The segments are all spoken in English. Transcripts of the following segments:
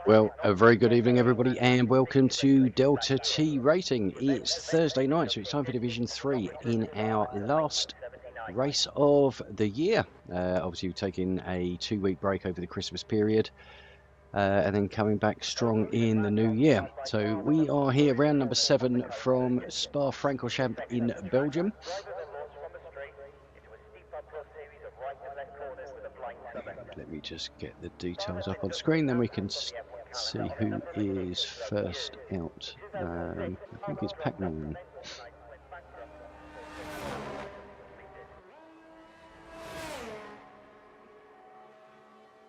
Well, a very good evening, everybody, and welcome to Delta T Racing. It's Thursday night, so it's time for Division 3 in our last race of the year. Obviously, we've taken a 2-week break over the Christmas period, and then coming back strong in the new year. So we are here, round number 7 from Spa-Francorchamps in Belgium. Let me just get the details up on screen, then we can see who is first out. I think it's Pac-Man.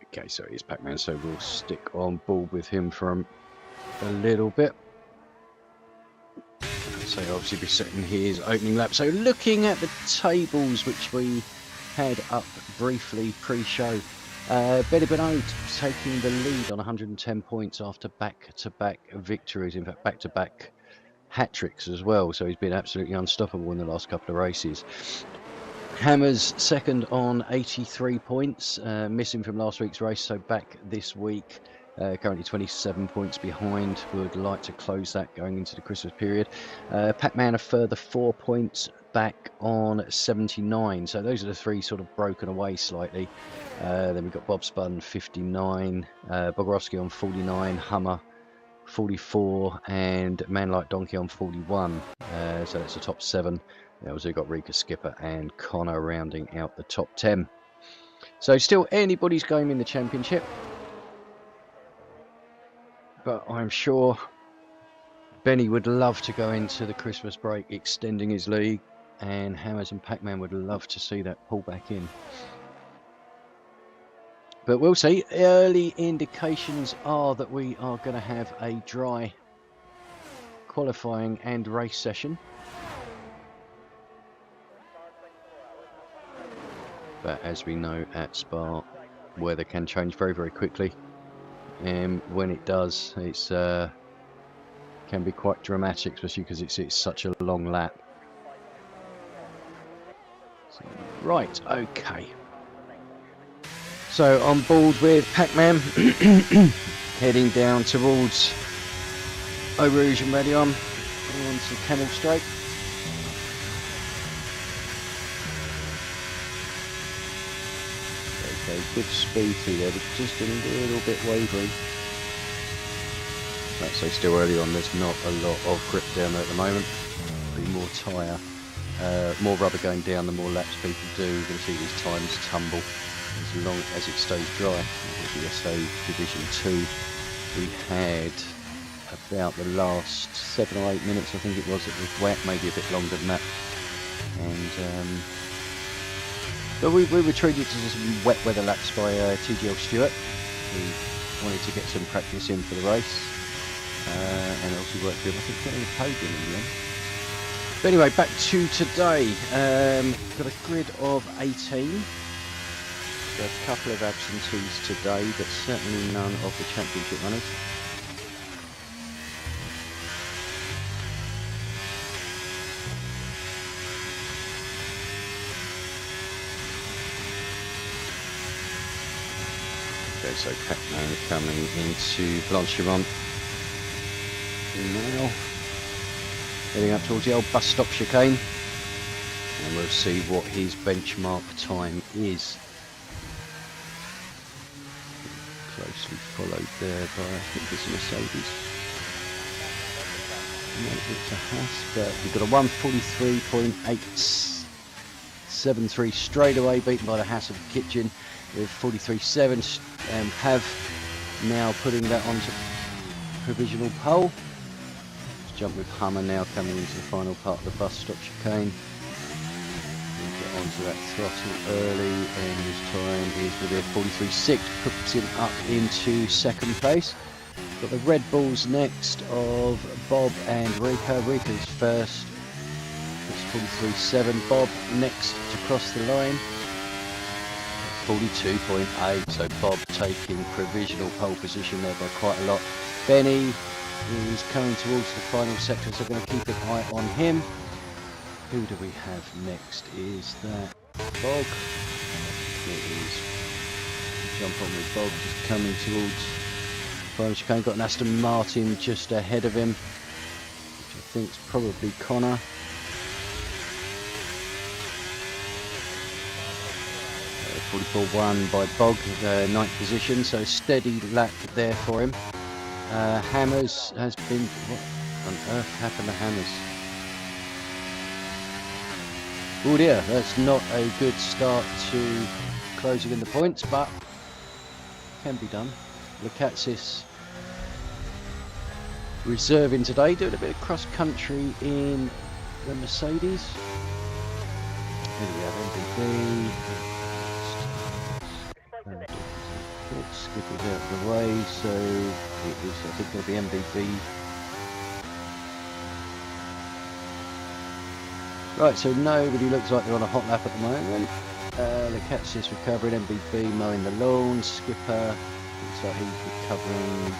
Okay, so it is Pac-Man, so we'll stick on board with him for a little bit. So obviously be setting his opening lap. So looking at the tables which we had up briefly pre-show, Benny Bernard taking the lead on 110 points after back-to-back victories, in fact back-to-back hat-tricks as well, so he's been absolutely unstoppable in the last couple of races. Hammers second on 83 points, missing from last week's race, so back this week. Currently 27 points behind, would like to close that going into the Christmas period. Pac-Man a further 4 points back on 79, so those are the three sort of broken away slightly. Then we've got Bob Spun 59, Bogorowski on 49, Hummer 44, and Man Like Donkey on 41. So that's the top 7. Then also got Rika Skipper and Connor rounding out the top 10. So still anybody's game in the championship, but I'm sure Benny would love to go into the Christmas break extending his lead, and Hammers and Pac-Man would love to see that pull back in. But we'll see. Early indications are that we are going to have a dry qualifying and race session. But as we know at Spa, weather can change very, very quickly. And when it does, it's can be quite dramatic, especially because it's such a long lap. So, right, okay. So on board with Pac-Man, heading down towards Eau Rouge and Radion onto Camel Straight. Okay, good speed through there, but just a little bit wavering. Like I say, still early on, there's not a lot of grip down there at the moment. Be more tyre, more rubber going down, the more laps people do. You're going to see these times tumble as long as it stays dry. Yesterday, Division 2, we had about the last 7 or 8 minutes, I think it was wet, maybe a bit longer than that. And but we were treated to some wet weather laps by TGL Stewart, who wanted to get some practice in for the race, and also worked with, I think, getting a podium in the end. But anyway, back to today. Got a grid of 18. A couple of absentees today, but certainly none of the championship runners. Okay, so Pac-Man coming into Blanchimont now, heading up towards the old bus stop chicane, and we'll see what his benchmark time is. Closely followed there by, I think it's a Mercedes. No, it's a Haas, but we've got a 143.873 straight away, beaten by the Haas of the Kitchen with 43.7, and Pav now putting that onto provisional pole. Let's jump with Hummer now coming into the final part of the bus stop chicane. Get onto that throttle early, and his time is with a 43.6, puts him up into second place. Got the Red Bulls next of Bob and Rika. Rika's first, it's 43.7. Bob next to cross the line, 42.8. So Bob taking provisional pole position there by quite a lot. Benny is coming towards the final sector, so going to keep an eye on him. Who do we have next? Is that Bog? It is jump on with Bob just coming towards final chicane. Got an Aston Martin just ahead of him, which I think is probably Connor. 44.1 by Bog, 9th position, so steady lap there for him. Hammers has been... What on earth happened to Hammers? Oh dear, that's not a good start to closing in the points, but can be done. Lucatsis reserving today, doing a bit of cross country in the Mercedes. Here we have MVP. Skipper's out of the way, so it is, I think, going to be MVP. Right, so nobody looks like they're on a hot lap at the moment. Lucatsis recovering, MVP mowing the lawn. Skipper looks like he's recovering,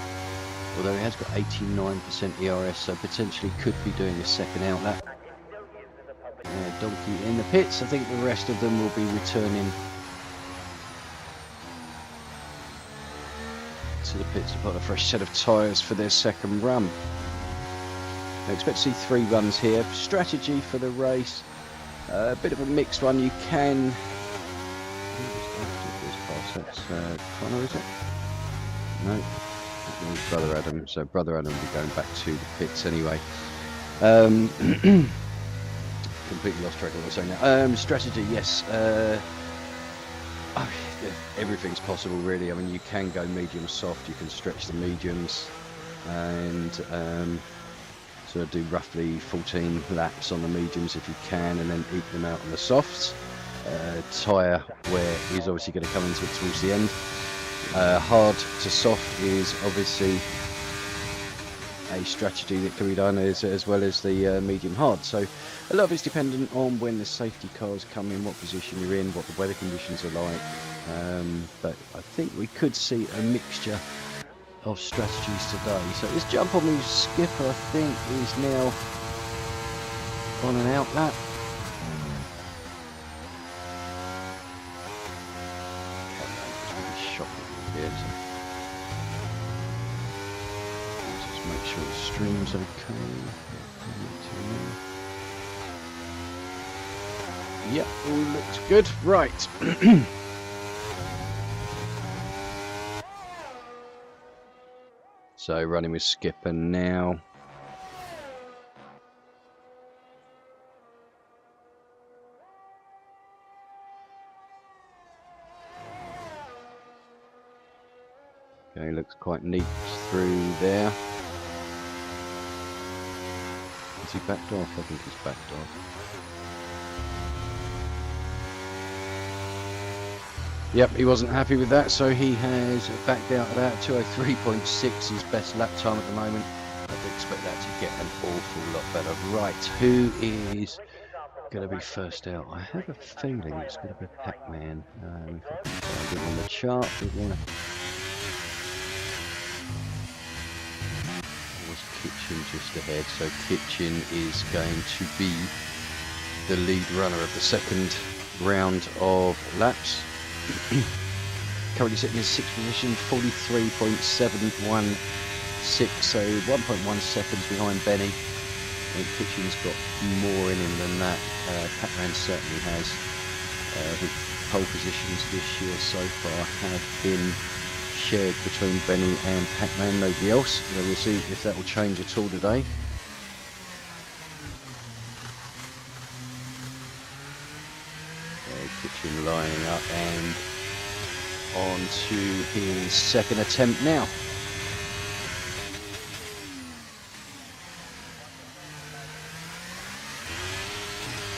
although he has got 89% ERS, so potentially could be doing a second out lap. Donkey in the pits. I think the rest of them will be returning to the pits to put a fresh set of tyres for their second run. I expect to see 3 runs here. Strategy for the race, a bit of a mixed one. You can... That's Connor, is it? No, Brother Adam. So Brother Adam will be going back to the pits anyway. Completely lost track of what I was saying now. Strategy, yes. Everything's possible, really. I mean, you can go medium soft, you can stretch the mediums, and sort of do roughly 14 laps on the mediums if you can, and then eke them out on the softs. Tyre wear is obviously going to come into it towards the end. Hard to soft is obviously a strategy that can be done as well as the medium hard. So a lot of it's dependent on when the safety cars come in, what position you're in, what the weather conditions are like. But I think we could see a mixture of strategies today. So this jump on with Skipper, I think, is now on an out lap. It's really shocking here. So just make sure the stream's okay. Yep, all looks good. Right. So running with Skipper now. Okay, looks quite neat through there. Is he backed off? I think he's backed off. Yep, he wasn't happy with that, so he has backed out of that. 2:03.6 his best lap time at the moment. I would expect that to get an awful lot better. Right, who is going to be first out? I have a feeling it's going to be Pac-Man. If I can find him on the chart. Was Kitchen just ahead? So Kitchen is going to be the lead runner of the second round of laps. Currently sitting in 6th position, 43.716, so 1.1 seconds behind Benny. I think Kitchen's got more in him than that. Pac-Man certainly has. The pole positions this year so far have been shared between Benny and Pac-Man, nobody else. So we'll see if that will change at all today. Kitchen lining up and on to his second attempt now.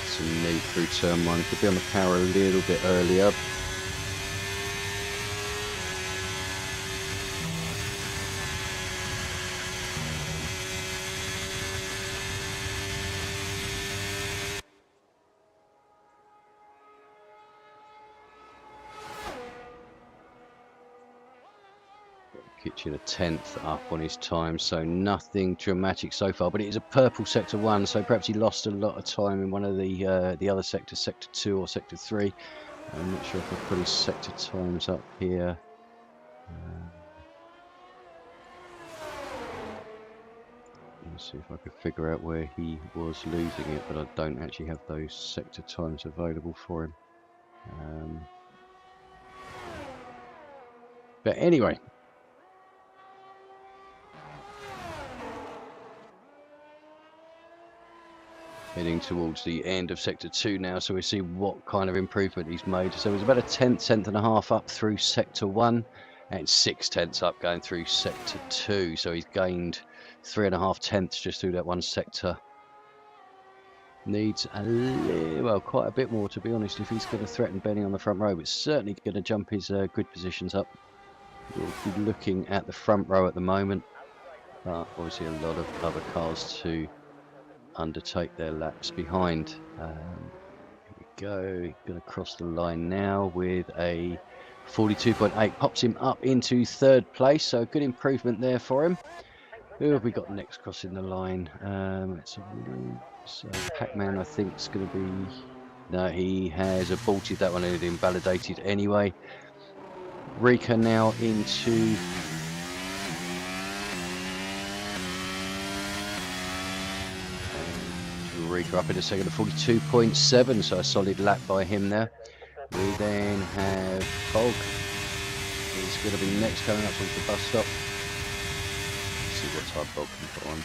Some need through turn 1, could be on the power a little bit earlier. Kitchen a 10th up on his time, so nothing dramatic so far, but it is a purple sector 1, so perhaps he lost a lot of time in one of the other sectors, sector 2 or sector 3. I'm not sure if I've put his sector times up here. Let's see if I could figure out where he was losing it, but I don't actually have those sector times available for him. But anyway, heading towards the end of sector 2 now, so we see what kind of improvement he's made. So it's about a tenth and a half up through sector 1 and 6/10 up going through sector 2. So he's gained 3.5 tenths just through that one sector. Needs a little, well, quite a bit more, to be honest, if he's going to threaten Benny on the front row. It's certainly going to jump his grid positions up. We'll be looking at the front row at the moment, but obviously a lot of other cars to undertake their laps behind. Here we go, going to cross the line now with a 42.8, pops him up into 3rd place, so a good improvement there for him. Who have we got next crossing the line? So Pac-Man, I think, is going to be... No, he has aborted that one and it invalidated anyway. Rika now into... Rika up in a second at 42.7, so a solid lap by him there. We then have Bog. He's going to be next coming up towards the bus stop. Let's see what type Bog can put on.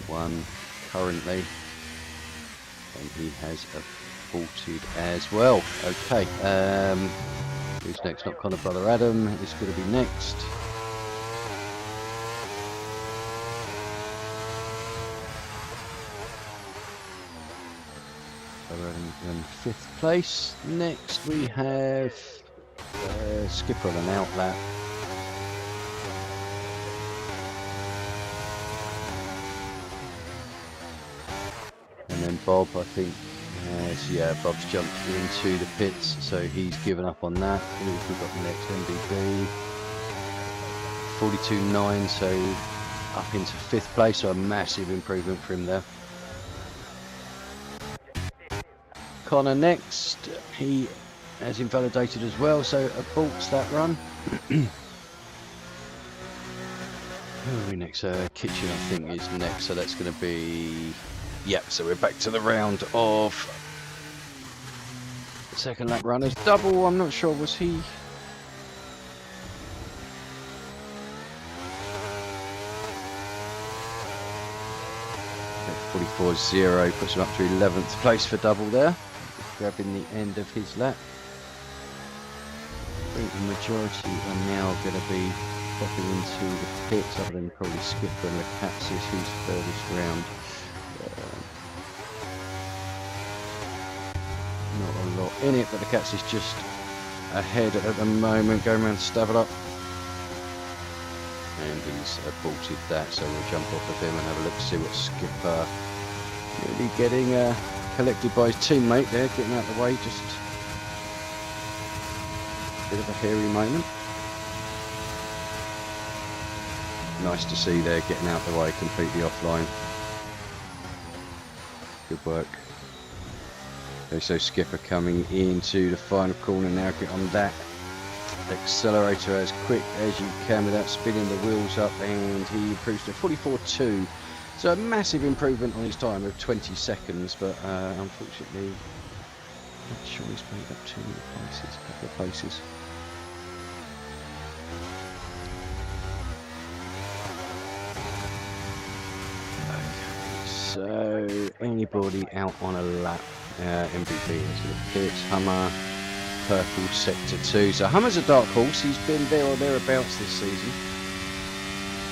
44.1 currently. And he has aborted as well. Okay, who's next? Not Connor Brother Adam. Is going to be next. In 5th place. Next we have Skipper on an out lap. And then Bob, I think, yeah, Bob's jumped into the pits, so he's given up on that. Who have we got next? MVP. 42.9, so up into 5th place, so a massive improvement for him there. Connor next, he has invalidated as well, so aborts that run. Who are we next? Kitchen, I think, is next, so that's going to be... Yep, so we're back to the round of second lap runners. Double, I'm not sure, was he... 44.0 puts him up to 11th place for double there. Grabbing the end of his lap. I think the majority are now going to be popping into the pits, other than probably Skipper and the Catsis, who's furthest round. Not a lot in it, but the Catsis just ahead at the moment, going around to Stavel up. And he's aborted that, so we'll jump off of him and have a look to see what Skipper really getting collected by his teammate there, getting out of the way, just a bit of a hairy moment. Nice to see there, getting out of the way, completely offline. Good work. Okay, so Skipper coming into the final corner now, get on that accelerator as quick as you can without spinning the wheels up, and he improves to 44.2. So a massive improvement on his time of 20 seconds, but unfortunately, not sure he's made up too many places, a couple of places. Okay, so anybody out on a lap? MVP into the pits, Hummer, purple sector 2. So Hummer's a dark horse. He's been there or thereabouts this season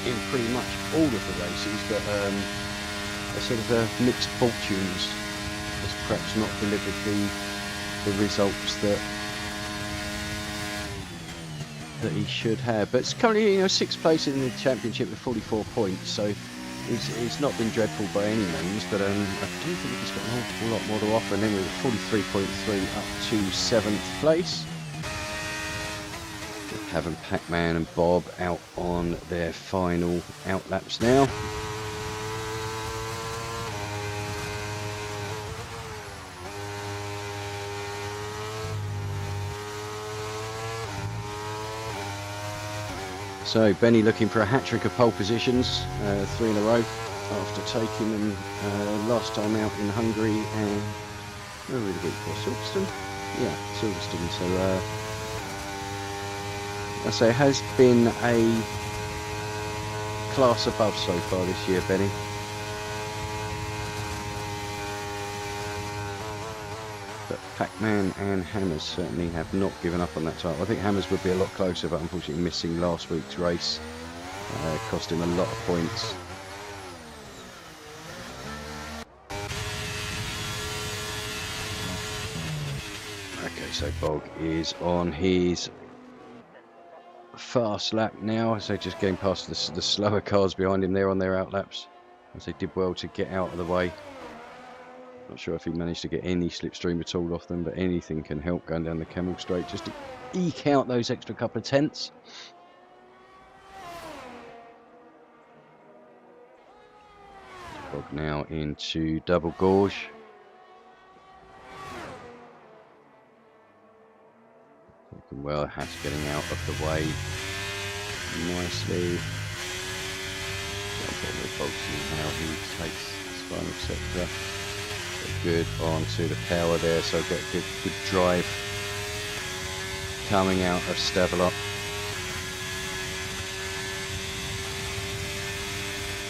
in pretty much all of the races, but a sort of mixed fortunes has perhaps not delivered the results that he should have. But it's currently 6th place in the championship with 44 points, so it's not been dreadful by any means, but I do think he's got an awful lot more to offer. And then we're 43.3 up to 7th place. Having Pac-Man and Bob out on their final out laps now. So Benny looking for a hat-trick of pole positions, 3 in a row, after taking them last time out in Hungary and where were we the week before? Silverstone? Yeah, Silverstone. So I say it has been a class above so far this year, Benny. But Pac-Man and Hammers certainly have not given up on that title. I think Hammers would be a lot closer, but unfortunately missing last week's race cost him a lot of points. Okay, so Bog is on his fast lap now, so just getting past the slower cars behind him there on their outlaps, as they did well to get out of the way. Not sure if he managed to get any slipstream at all off them, but anything can help going down the Camel Straight just to eke out those extra couple of tenths. Bog now into double gorge. Looking well, Hatch getting out of the way nicely. Bog seeing how he takes his final sector. Good onto the power there, so get good drive coming out of Stavelot.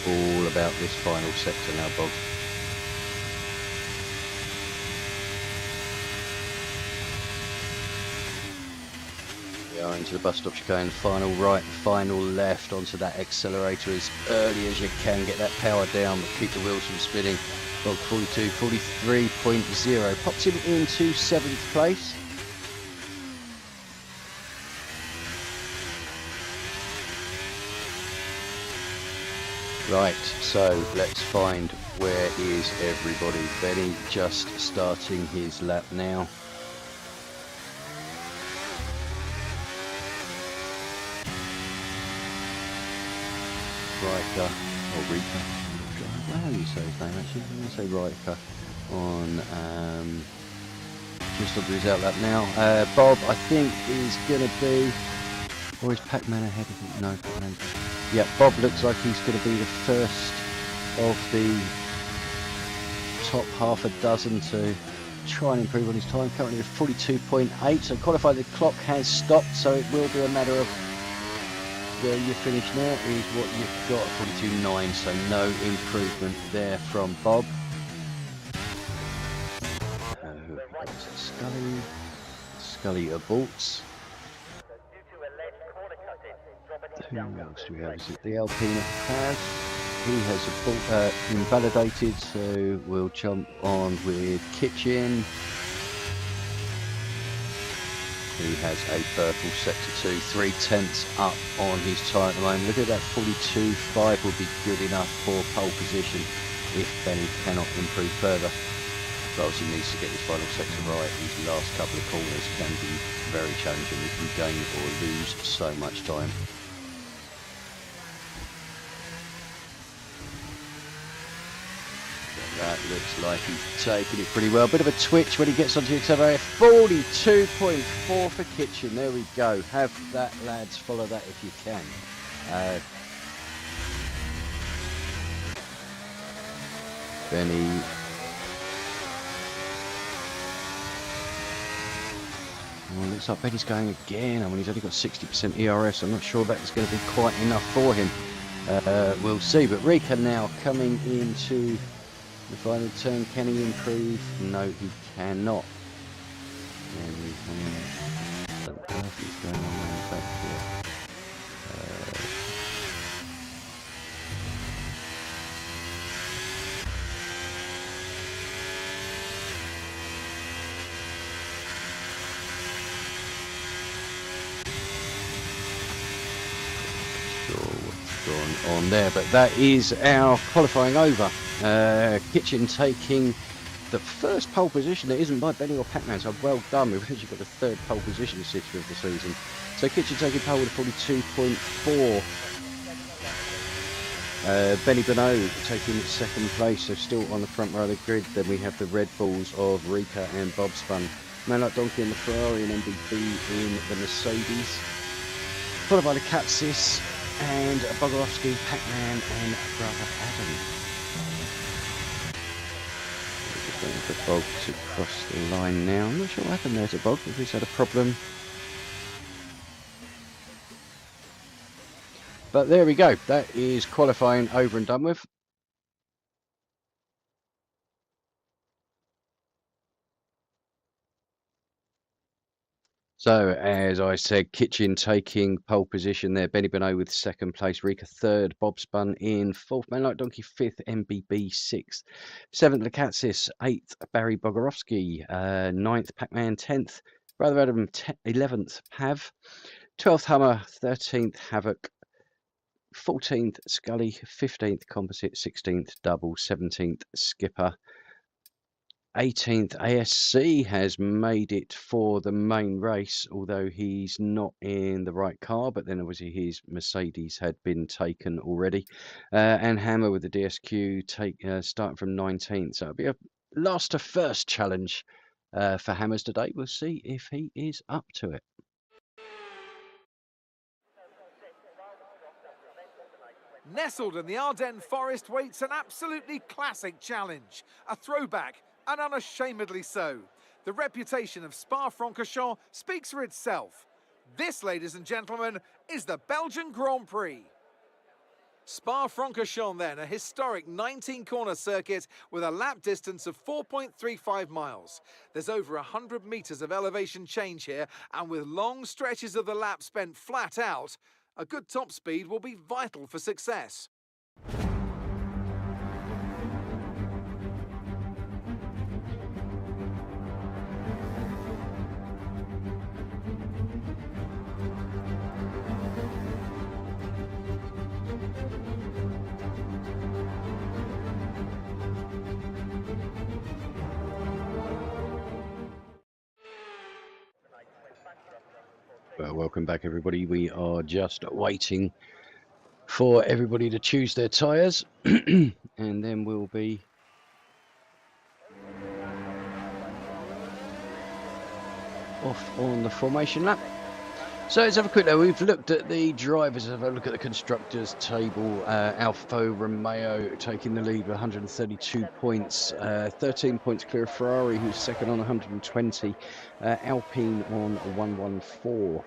All about this final sector now, Bog. We are into the bus stop chicane, final right, final left, onto that accelerator as early as you can, get that power down but keep the wheels from spinning. Bog 42, 43.0, pops him into 7th place. Right, so let's find where is everybody. Benny just starting his lap now. Riker, or Rika. How do you say his name actually? I'm going to say Riker on just under his outlap now. Bob, I think, is going to be, or is Pac-Man ahead of him? No, Pac-Man. Yeah, Bob looks like he's going to be the first of the top half a dozen to try and improve on his time. Currently at 42.8, so qualified, the clock has stopped, so it will be a matter of where you finish now is what you've got, 42.9, so no improvement there from Bob. Scully aborts. Who else do we have? Is it the Alpina Paz? He has invalidated, so we'll jump on with Kitchen. He has a purple sector 2, 3/10 up on his time at the moment. Look at that, 42.5 would be good enough for pole position if Benny cannot improve further. But obviously needs to get his final sector right. These last couple of corners can be very challenging if you gain or lose so much time. That looks like he's taking it pretty well. Bit of a twitch when he gets onto the accelerator. 42.4 for Kitchen. There we go. Have that, lads. Follow that if you can. Benny. Well, looks like Benny's going again. I mean, he's only got 60% ERS. I'm not sure that's going to be quite enough for him. We'll see. But Rika now coming into the final turn. Can he improve? No, he cannot. I don't know if he's going on around back here. On there, but that is our qualifying over. Kitchen taking the first pole position that isn't by Benny or Pac-Man, so well done. We've actually got the third pole position sitter of the season. So Kitchen taking pole with 42.4. Benny Bonneau taking second place, so still on the front row of the grid. Then we have the Red Bulls of Rika and Bob Spun. Man Like Donkey in the Ferrari and MVP in the Mercedes. Followed by the Catsis and Bogorowski, Pac-Man and Brother Adam. We're just waiting for Bog to cross the line now. I'm not sure what happened there to Bog, if he's had a problem. But there we go. That is qualifying over and done with. So, as I said, Kitchen taking pole position there. Benny Beno with second place. Rika third. Bob Spun in fourth. Man Like Donkey fifth. MBB sixth. Seventh, Lakatsis. Eighth, Barry Bogorowski. Ninth, Pac-Man. 10th, Brother Adam. 11th, Pav. 12th, Hummer. 13th, Havoc. 14th, Scully. 15th, Composite. 16th, Double. 17th, Skipper. 18th, ASC has made it for the main race, although he's not in the right car, but then obviously his Mercedes had been taken already. And Hammer with the DSQ starting from 19th. So it'll be a last to first challenge for Hammers today. We'll see if he is up to it. Nestled in the Ardennes forest waits an absolutely classic challenge, a throwback, and unashamedly so. The reputation of Spa-Francorchamps speaks for itself. This, ladies and gentlemen, is the Belgian Grand Prix. Spa-Francorchamps then, a historic 19-corner circuit with a lap distance of 4.35 miles. There's over 100 metres of elevation change here, and with long stretches of the lap spent flat out, a good top speed will be vital for success. Well, welcome back, everybody. We are just waiting for everybody to choose their tyres, and then we'll be off on the formation lap. So let's have a quick look. We've looked at the drivers. Have a look at the constructors table. Alfa Romeo taking the lead with 132 points, 13 points clear of Ferrari, who's second on 120, Alpine on 114.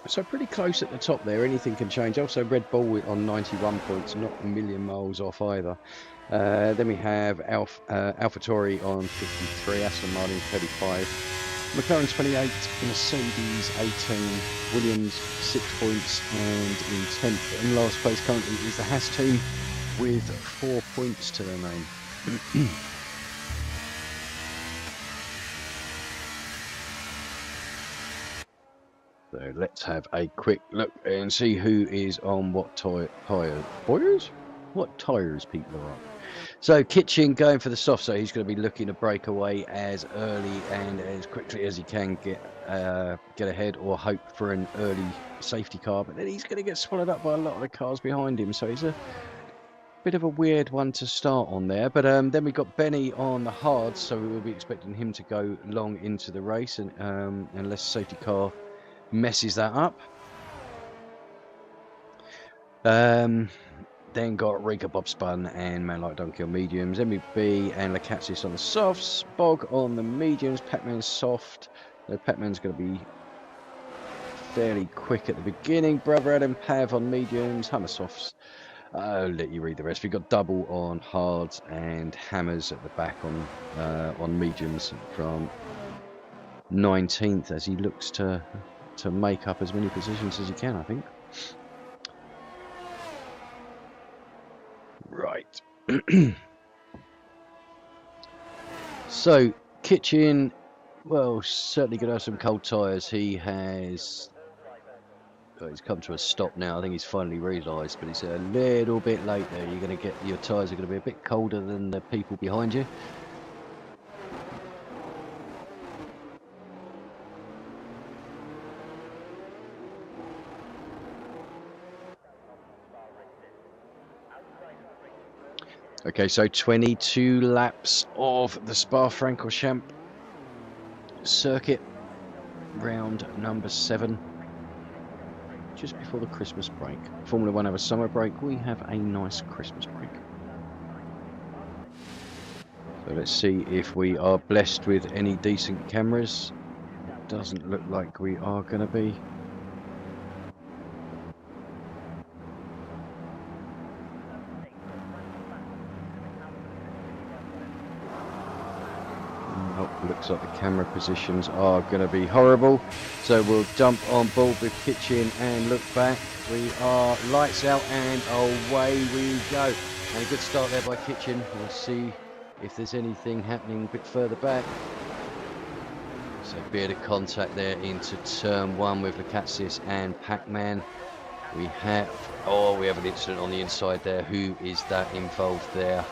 So pretty close at the top there. Anything can change. Also Red Bull on 91 points, not a million miles off either. Then we have AlphaTauri on 53, Aston Martin 35. McLaren 28, Mercedes 18, Williams 6 points, and in 10th and last place currently is the Haas team with 4 points to their name. So let's have a quick look and see who is on what tyres. What tyres people are on. So Kitchen going for the soft, so he's going to be looking to break away as early and as quickly as he can get ahead, or hope for an early safety car. But then he's going to get swallowed up by a lot of the cars behind him. So he's a bit of a weird one to start on there. But then we've got Benny on the hards, so we will be expecting him to go long into the race, and unless the safety car messes that up. Then got Rika, Bob Spun, and Man Like Donkey on mediums. MBB and Lakatsis on the softs. Bog on the mediums. Pac-Man soft. Pac-Man's going to be fairly quick at the beginning. Brother Adam, Pav on mediums. Hammer softs. I'll let you read the rest. We've got Double on hards and Hammers at the back on mediums from 19th, as he looks to make up as many positions as he can, I think. Right. So Kitchen, well, certainly going to have some cold tyres. He's come to a stop now. I think he's finally realised, but it's a little bit late there. You're going to get, your tyres are going to be a bit colder than the people behind you. Okay, so 22 laps of the Spa-Francorchamps circuit, round number 7. just before the Christmas break. Formula One have a summer break, we have a nice Christmas break. So let's see if we are blessed with any decent cameras. It doesn't look like we are going to be. Nope, looks like the camera positions are going to be horrible. So we'll jump on board with Kitchen and look back. We are lights out and away we go. And a good start there by Kitchen. We'll see if there's anything happening a bit further back. So a bit of contact there into turn one with Lacazis and Pac-Man. We have an incident on the inside there. Who is that involved there?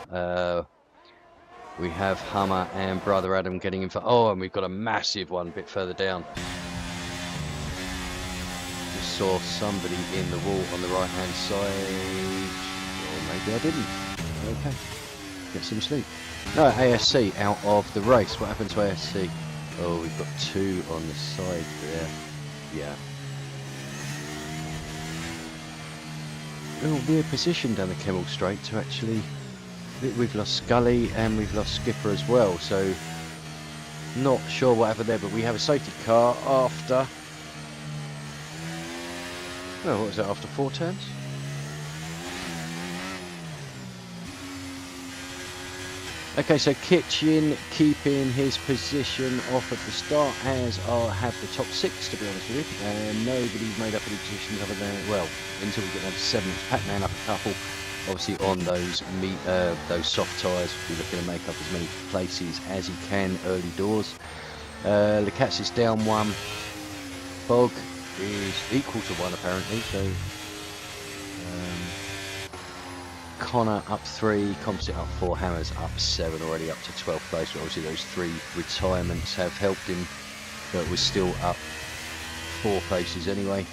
We have Hummer and Brother Adam getting in for. Oh, and we've got a massive one a bit further down. Just saw somebody in the wall on the right hand side. Or maybe I didn't. Okay. Get some sleep. No, ASC out of the race. What happened to ASC? Oh, we've got two on the side there. Yeah. Oh, weird position down the Kemmel Straight to actually. We've lost Scully and we've lost Skipper as well, so not sure what happened there, but we have a safety car after. Oh, what was that, after 4 turns? Okay, so Kitchen keeping his position off at the start, as have the top 6, to be honest with you. And nobody's made up any positions other than, well, until we get down to 7th. Pac-Man up a couple. Obviously on those soft tyres, we're looking to make up as many places as he can early doors. Lacazzi is down 1. Bog is equal to 1 apparently, so Connor up 3, Composite up 4, Hammers up 7, already up to 12th place. But obviously those 3 retirements have helped him, but we're still up 4 places anyway.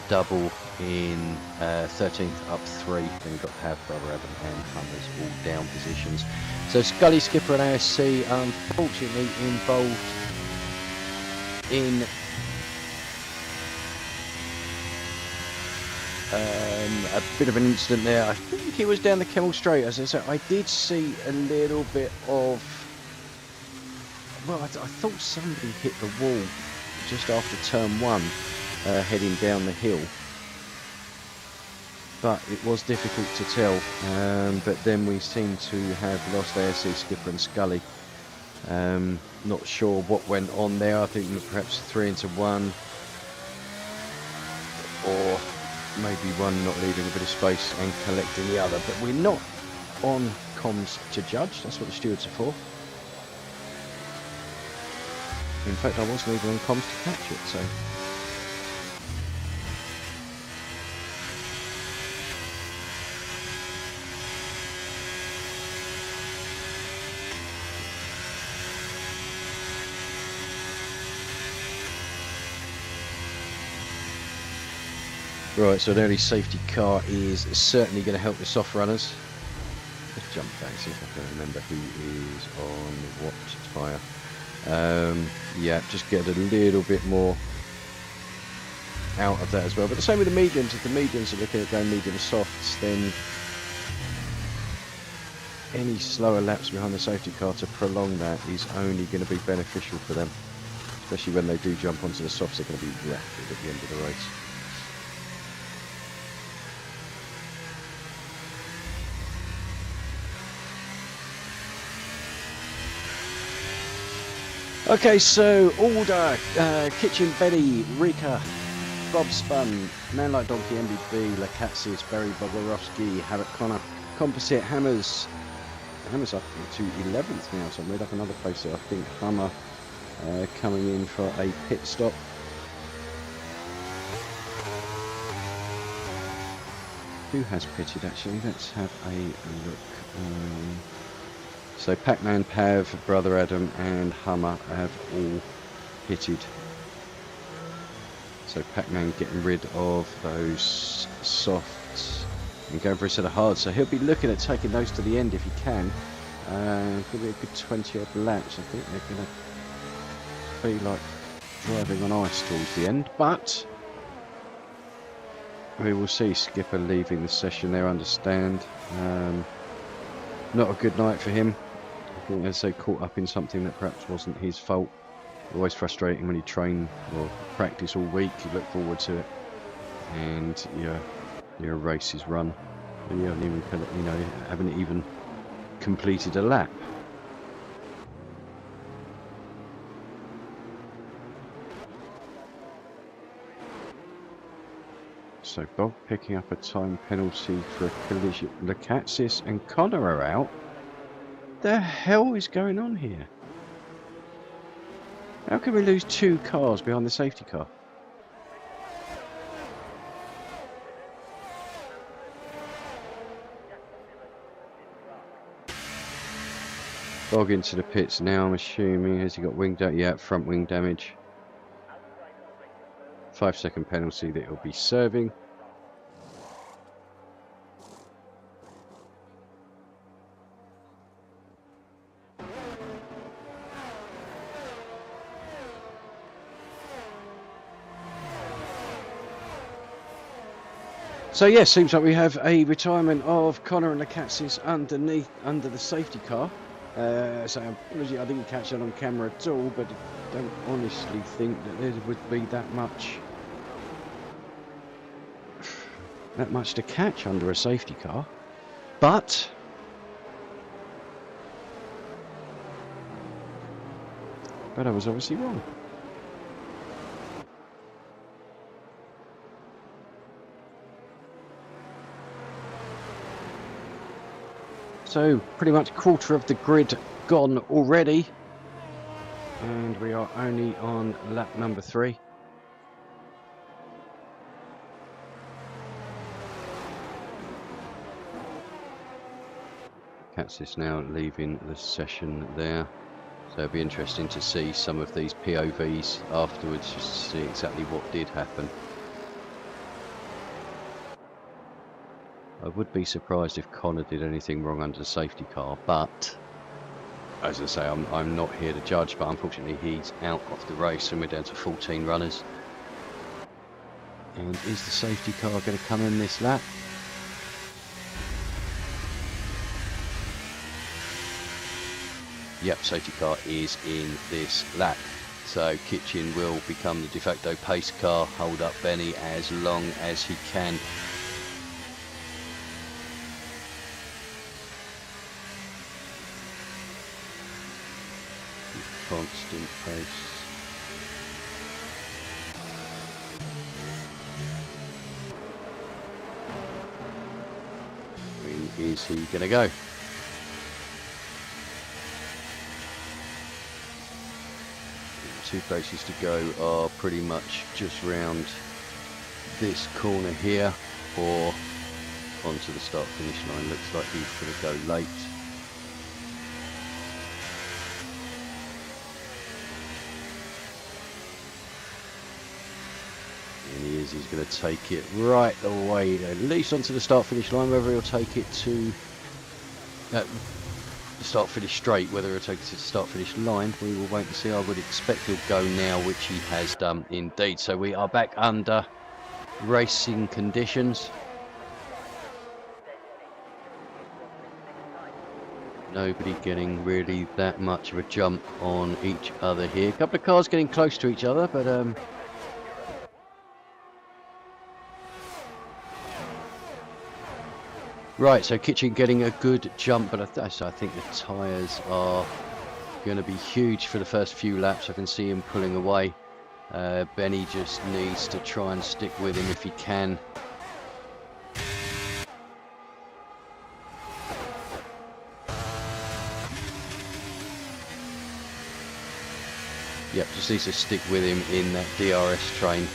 Double in 13th, up 3. Then we've got Pav, Brother Adam and Hummers all down positions. So Scully, Skipper and ASC unfortunately involved in a bit of an incident there. I think it was down the Kemmel Straight. As I said, I did see a little bit of, well, I thought somebody hit the wall just after turn 1, heading down the hill, but it was difficult to tell. But then we seem to have lost ASC, Skipper and Scully. Not sure what went on there. I think perhaps 3 into 1, or maybe one not leaving a bit of space and collecting the other. But we're not on comms to judge. That's what the stewards are for. In fact, I wasn't even on comms to catch it, so. Right, so an early safety car is certainly going to help the soft runners. Let's jump back, see if I can remember who is on what tyre. Yeah, just get a little bit more out of that as well. But the same with the mediums. If the mediums are looking at going medium softs, then any slower laps behind the safety car to prolong that is only going to be beneficial for them. Especially when they do jump onto the softs, they're going to be rapid at the end of the race. Okay, so order, Kitchen, Betty, Rika, Bob Spun, Man Like Donkey, MBB, Lacazis, Barry Bogorowski, Havoc Connor, Composite, Hammers up to 11th now, so I made up another place there. I think Hummer coming in for a pit stop. Who has pitted actually? Let's have a look. So Pac-Man, Pav, Brother Adam and Hummer have all pitted. So Pac-Man getting rid of those softs and going for a set of hards. So he'll be looking at taking those to the end if he can. Could be a good 20 odd laps. I think they're going to be like driving on ice towards the end. But We will see Skipper leaving the session there, understand. Not a good night for him. I think, as they caught up in something that perhaps wasn't his fault. Always frustrating when you train or practice all week, you look forward to it, and your race is run, and you haven't even, haven't even completed a lap. So Bob picking up a time penalty for a collision. Lukatsis and Connor are out. The hell is going on here? How can we lose 2 cars behind the safety car? Bog into the pits now, I'm assuming. Has he got wing damage? Yeah, front wing damage. 5-second penalty that he'll be serving. So yeah, seems like we have a retirement of Connor and Lukatsis under the safety car. So obviously I didn't catch that on camera at all, but I don't honestly think that there would be that much to catch under a safety car. But I was obviously wrong. So pretty much quarter of the grid gone already, and we are only on lap number 3. Katsis now leaving the session there, so it'll be interesting to see some of these POVs afterwards, just to see exactly what did happen. I would be surprised if Connor did anything wrong under the safety car, but as I say, I'm not here to judge, but unfortunately he's out of the race and we're down to 14 runners. And is the safety car going to come in this lap? Yep, safety car is in this lap. So Kitchen will become the de facto pace car, hold up Benny as long as he can. Constant pace. Where is he going to go? The 2 places to go are pretty much just round this corner here or onto the start finish line. Looks like he's going to go late. He's going to take it right the way, at least onto the start-finish line. Whether he'll take it to the start-finish straight, whether he'll take it to the start-finish line, we will wait and see. I would expect he'll go now, which he has done indeed. So we are back under racing conditions. Nobody getting really that much of a jump on each other here. A couple of cars getting close to each other, but right, so Kitchen getting a good jump, but I think the tyres are going to be huge for the first few laps. I can see him pulling away. Benny just needs to try and stick with him if he can. Yep, just needs to stick with him in that DRS train,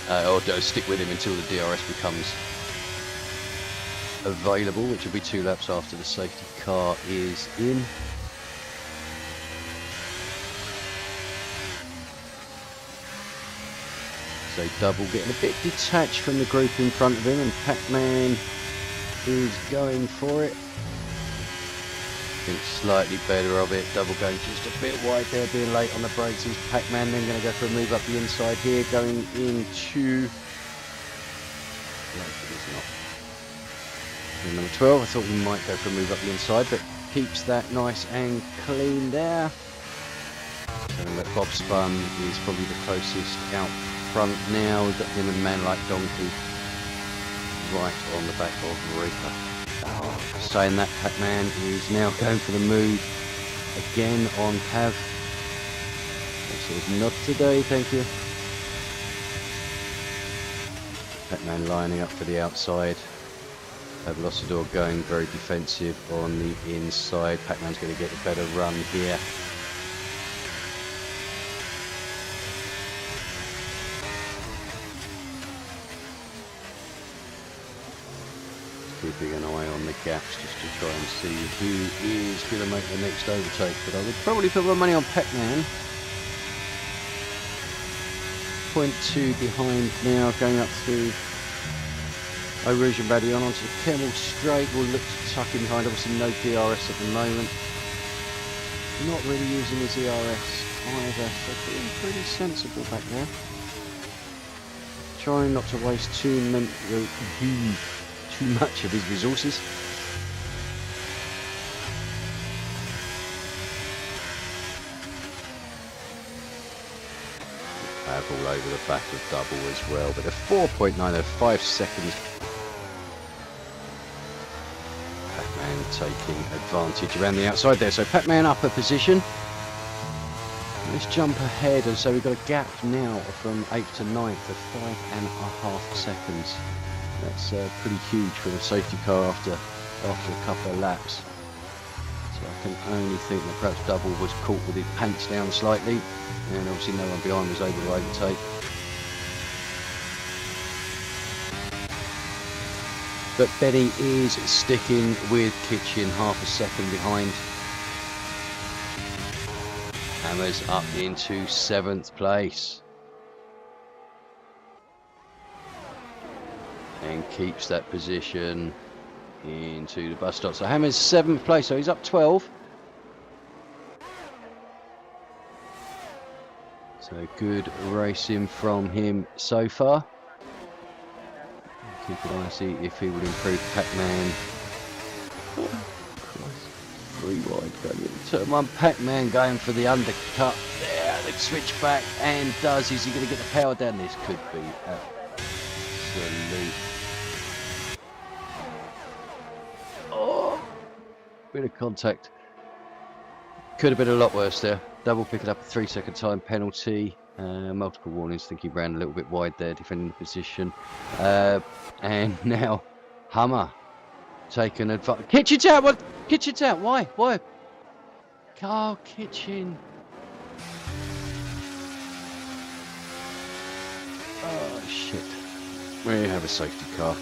or stick with him until the DRS becomes available, which will be 2 laps after the safety car is in. So Double getting a bit detached from the group in front of him, and Pac-Man is going for it. I think slightly better of it. Double going just a bit wide there, being late on the brakes. Is Pac-Man then going to go for a move up the inside here, going into it is not. And number 12, I thought he might go for a move up the inside, but keeps that nice and clean there. So that Bob Spun is probably the closest out front now. We've got him and Man Like Donkey right on the back of Reaper. Oh, saying that, Pac-Man is now going for the move again on Pav. This is not today, thank you. Pac-Man lining up for the outside. Velocitor going very defensive on the inside. Pac-Man's going to get a better run here. Keeping an eye on the gaps just to try and see who is going to make the next overtake. But I would probably put my money on Pac-Man. 0.2 behind now, going up through Rouge and Badion onto the Camel straight. Will look to tuck in behind. Obviously no DRS at the moment. Not really using his ERS either, so being pretty sensible back there. Trying not to waste too much of his resources. All over the back of double as well, but a 4.9, 5 seconds. Pac-Man taking advantage around the outside there, so Pac-Man upper position. Let's jump ahead, and so we've got a gap now from 8th to 9th of 5.5 seconds. That's pretty huge for a safety car after a couple of laps. So I can only think that perhaps double was caught with his pants down slightly, and obviously no one behind was able to overtake. But Benny is sticking with Kitchen, half a second behind. Hammers up into 7th place. And keeps that position into the bus stop. So Hammer's 7th place, so he's up 12. So good racing from him so far. Keep an eye, see if he would improve Pac-Man. Oh, Christ. 3 wide going into turn 1. Pac-Man going for the undercut there. The switch back and does. Is he going to get the power down? This could be absolute. Oh, bit of contact. Could have been a lot worse there. Double picking up a 3-second time penalty. Multiple warnings. I think he ran a little bit wide there, defending the position. And now Hummer taking advantage. Kitchen's out. What? Kitchen's out. Why? Why? Carl Kitchen. Oh shit. We have a safety car.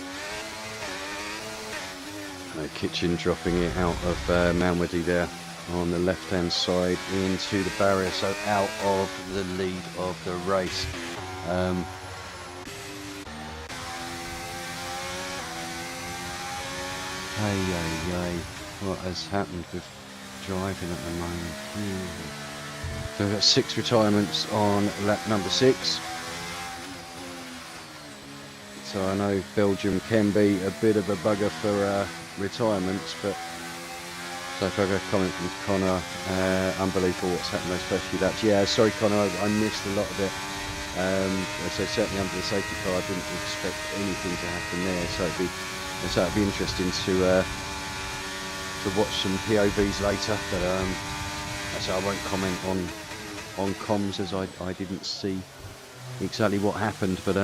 Kitchen dropping it out of Malmedy there on the left hand side into the barrier, so out of the lead of the race. What has happened with driving at the moment? So we've got 6 retirements on lap number 6. So I know Belgium can be a bit of a bugger for retirements, but so if I got a comment from Connor, unbelievable what's happened, especially that. Yeah, sorry Connor, I missed a lot of it. So certainly under the safety car, I didn't expect anything to happen there. So it'd be interesting to watch some POVs later. But so I won't comment on comms as I didn't see exactly what happened. But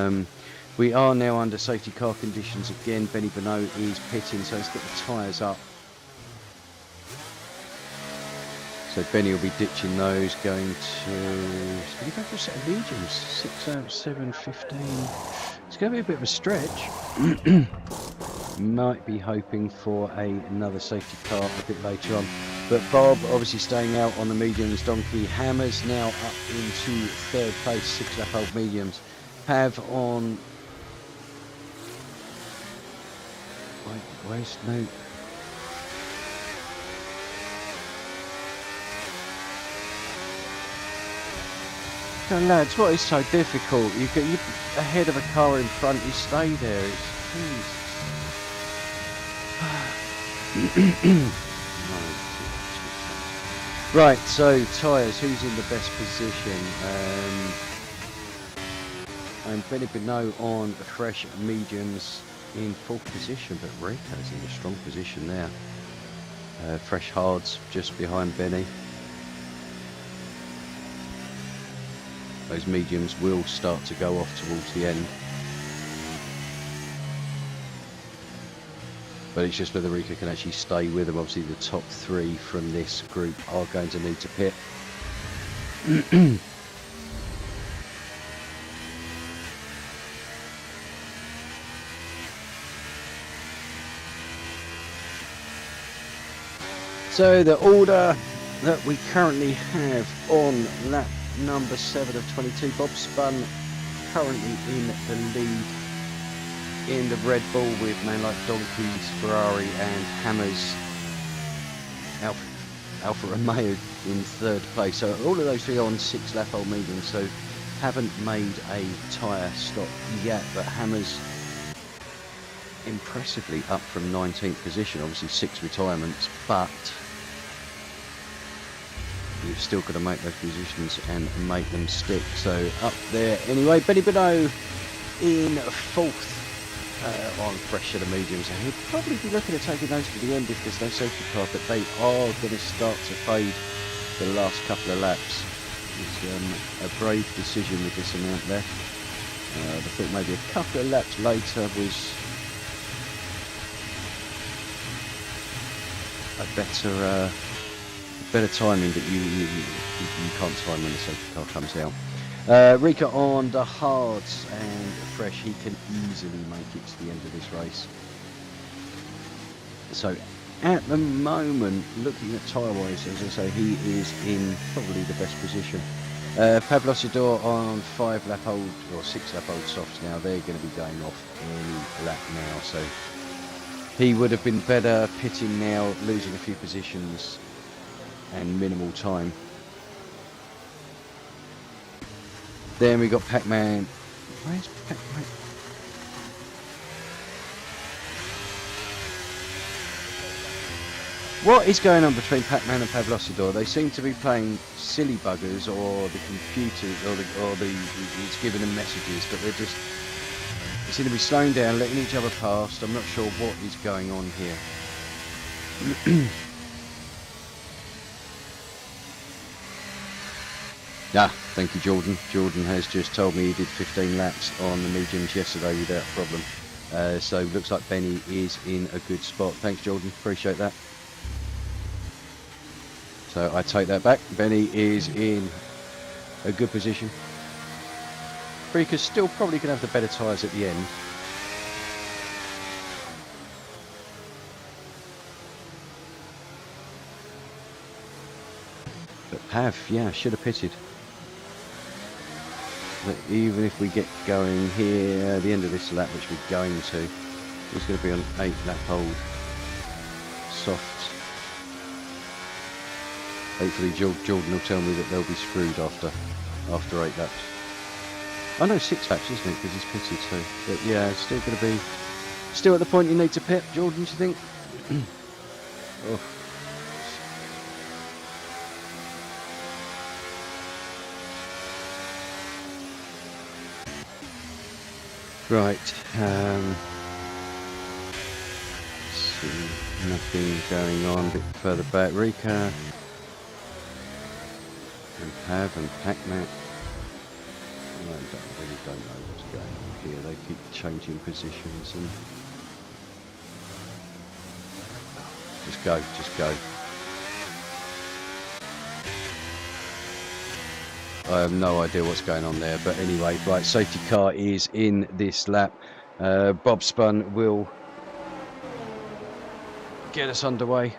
we are now under safety car conditions again. Benny Bonneau is pitting, so let's get the tyres up. So Benny will be ditching those, going to... He's going to go for a set of mediums. 6 out, 7, 15. It's going to be a bit of a stretch. Might be hoping for another safety car a bit later on. But Bob obviously staying out on the mediums. Donkey Hammers now up into 3rd place, 6 lap old mediums. Have on... Where's no... So lads, what is so difficult? You ahead of a car in front, you stay there. Right, so tyres, who's in the best position? And Benny Beno on fresh mediums in fourth position, but Rico's in a strong position there. Fresh hards just behind Benny. Those mediums will start to go off towards the end. But it's just whether Rico can actually stay with them. Obviously the top three from this group are going to need to pit. So the order that we currently have on lap number 7 of 22, Bob Spun currently in the lead in the Red Bull with men like Donkeys, Ferrari and Hammers, Alfa Romeo in third place. So all of those three are on 6 lap old mediums, so haven't made a tyre stop yet, but Hammers impressively up from 19th position, obviously 6 retirements, but you've still got to make those positions and make them stick. So up there anyway. Benny Beno in 4th on fresh set of mediums, and he'll probably be looking at taking those to the end if there's no safety car, but they are going to start to fade for the last couple of laps. It's a brave decision with this amount left. I think maybe a couple of laps later was a better timing, but you can't time when the safety car comes out. Rika on the hards and fresh, he can easily make it to the end of this race. So at the moment, looking at tyre wise, as I say, he is in probably the best position. Pavlosidor on 5 lap old or 6 lap old softs now, they're going to be going off any lap now, so he would have been better pitting now, losing a few positions and minimal time. Then we got Pac-Man. Where's Pac-Man? What is going on between Pac-Man and Pavlosidor? They seem to be playing silly buggers, or the computer, or the it's giving them messages, but they seem to be slowing down, letting each other past. I'm not sure what is going on here. Thank you, Jordan. Jordan has just told me he did 15 laps on the mediums yesterday without problem. So looks like Benny is in a good spot. Thanks, Jordan. Appreciate that. So I take that back. Benny is in a good position. Freaker's still probably going to have the better tyres at the end. But Pav, yeah, should have pitted. But even if we get going here at the end of this lap, which we're going to, it's going to be on 8 lap old soft. Hopefully Jordan will tell me that they'll be screwed after 8 laps. Oh no, 6 laps, isn't it? Because he's pitted too. But yeah, it's still going to be still at the point you need to pit, Jordan, do you think? Oh. Right, see, nothing going on, a bit further back. Rika and Pav and Pac-Man. I really don't know what's going on here. They keep changing positions and just go. I have no idea what's going on there, but anyway, right, safety car is in this lap. Bob Spun will get us underway.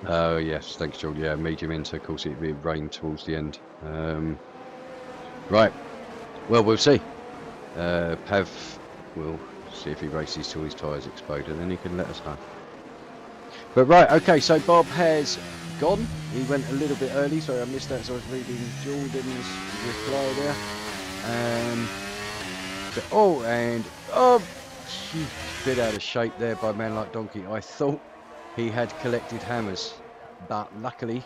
Oh yes, thanks, George. Yeah, medium in, so of course it'll be rain towards the end. Right, well, we'll see. Pav will see if he races till his tyres explode, and then he can let us know. But right, okay, so Bob has gone. He went a little bit early. Sorry, I missed that. So I was reading Jordan's reply there. Gee, bit out of shape there by Man Like Donkey. I thought he had collected hammers, but luckily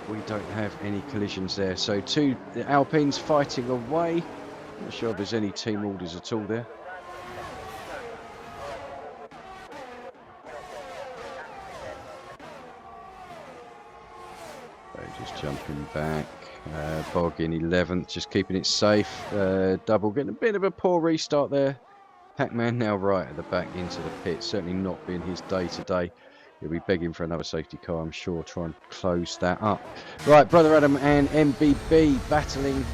we don't have any collisions there. So the Alpines fighting away. Not sure if there's any team orders at all there. So just jumping back. Bog in 11th, just keeping it safe. Double getting a bit of a poor restart there. Pac-Man now right at the back into the pit. Certainly not been his day today. He'll be begging for another safety car, I'm sure. Try and close that up. Right, Brother Adam and MBB battling.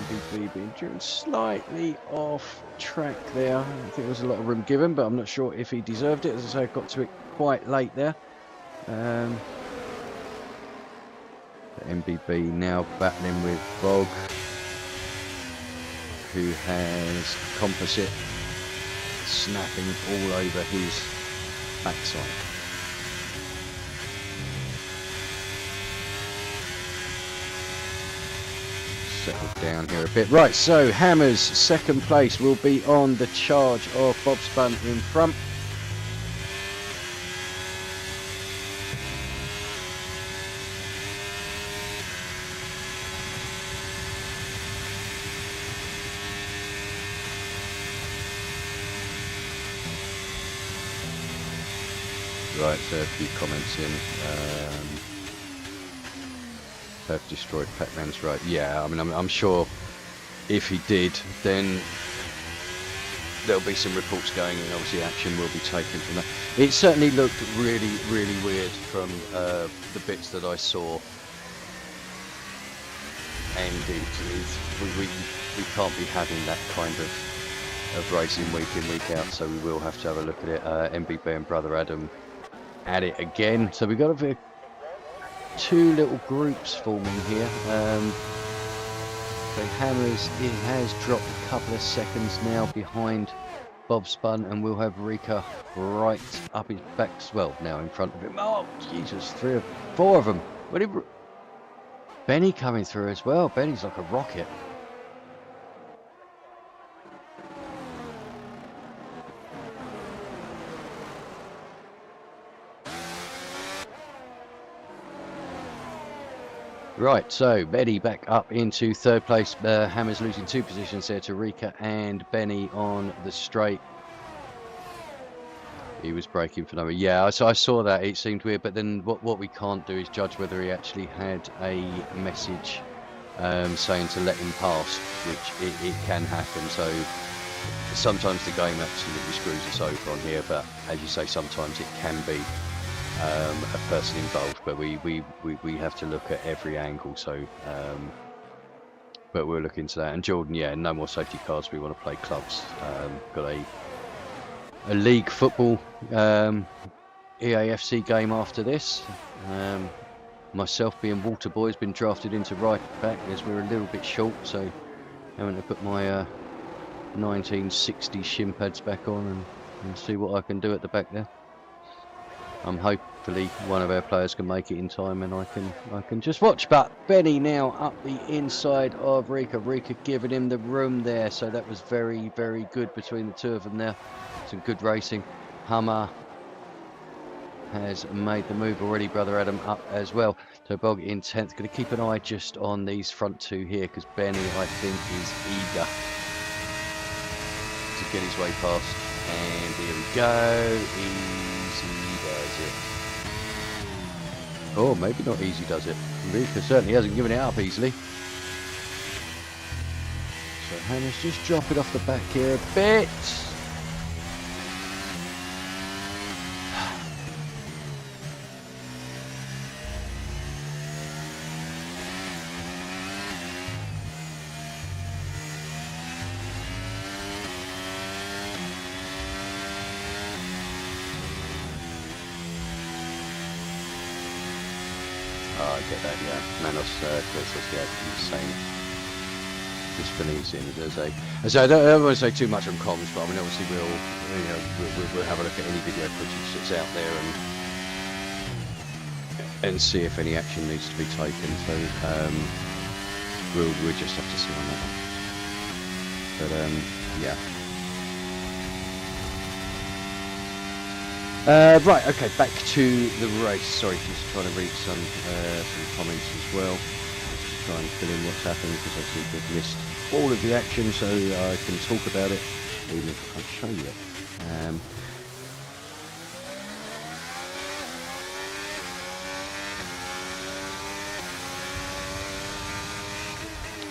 MBB being driven slightly off track there. I think there was a lot of room given, but I'm not sure if he deserved it. As I say, I got to it quite late there. MBB now battling with Bog, who has composite snapping all over his backside. Settle down here a bit. Right, so Hammers second place will be on the charge of Bob Spun in front. Right, so a few comments in. Have destroyed Pac-Man's right. Yeah, I mean, I'm sure if he did, then there'll be some reports going and obviously action will be taken from that. It certainly looked really, really weird from the bits that I saw. And we can't be having that kind of racing week in, week out, so we will have to have a look at it. MBB and Brother Adam at it again. So we've got two little groups forming here. So Hammers, it has dropped a couple of seconds now behind Bob Spun, and we'll have Rika right up his back, well, now in front of him. Oh, Jesus, 3 or 4 of them. What did Benny coming through as well? Benny's like a rocket. Right, so Benny back up into third place. Hammers losing 2 positions there to Rika and Benny on the straight. He was braking for number. Yeah, so I saw that. It seemed weird, but then what we can't do is judge whether he actually had a message saying to let him pass, which it can happen. So sometimes the game absolutely screws us over on here, but as you say, sometimes it can be a person involved, but we have to look at every angle. So but we'll look into that. And Jordan, yeah, no more safety cars. We want to play clubs. Got a league football EAFC game after this. Myself, being water boy, has been drafted into right back as we're a little bit short, so having to put my 1960 shin pads back on and see what I can do at the back there. Hopefully one of our players can make it in time and I can just watch. But Benny now up the inside of Rika. Rika giving him the room there, so that was very, very good between the two of them there. Some good racing. Hummer has made the move already. Brother Adam up as well. So Bog in 10th. Going to keep an eye just on these front two here, because Benny, I think, is eager to get his way past. And here we go. Easy does it. Oh, maybe not easy does it. Rika certainly hasn't given it up easily. So Hannah's just dropping off the back here a bit. Oh, I get that, yeah. Manos, yeah, insane. just filling this in as I say. I don't want to say too much on comms, but I mean obviously we'll have a look at any video footage that's out there and see if any action needs to be taken. So we'll just have to see on that one. But yeah. Right, okay, back to the race. Sorry, just trying to read some comments as well. Just try and fill in what's happening because I seem to have missed all of the action, so I can talk about it even if I can't show you it.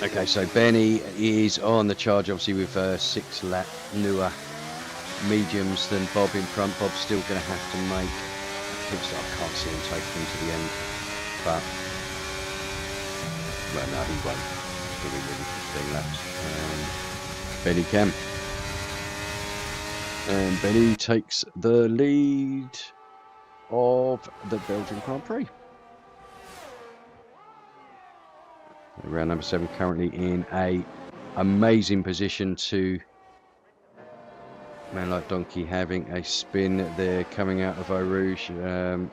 Okay, so Benny is on the charge, obviously with 6 lap newer mediums than Bob in front. Bob's still going to have to make pit stop. I can't see him take them to the end, but well, no, he won't. He'll be really 15 laps. Benny can, and Benny takes the lead of the Belgian Grand Prix. Round number 7 currently in a amazing position to Man Like Donkey having a spin there coming out of Eau Rouge, out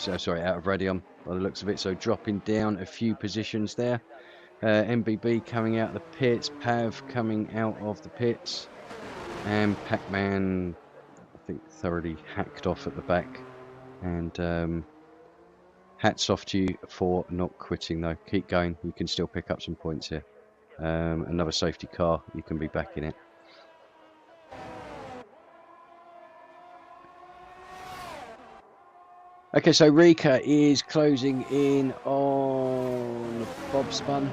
of Radion by the looks of it, so dropping down a few positions there. MBB coming out of the pits, Pav coming out of the pits, and Pac-Man I think thoroughly hacked off at the back. And hats off to you for not quitting though. Keep going, you can still pick up some points here. Another safety car, you can be back in it. Okay, so Rika is closing in on Bob Spun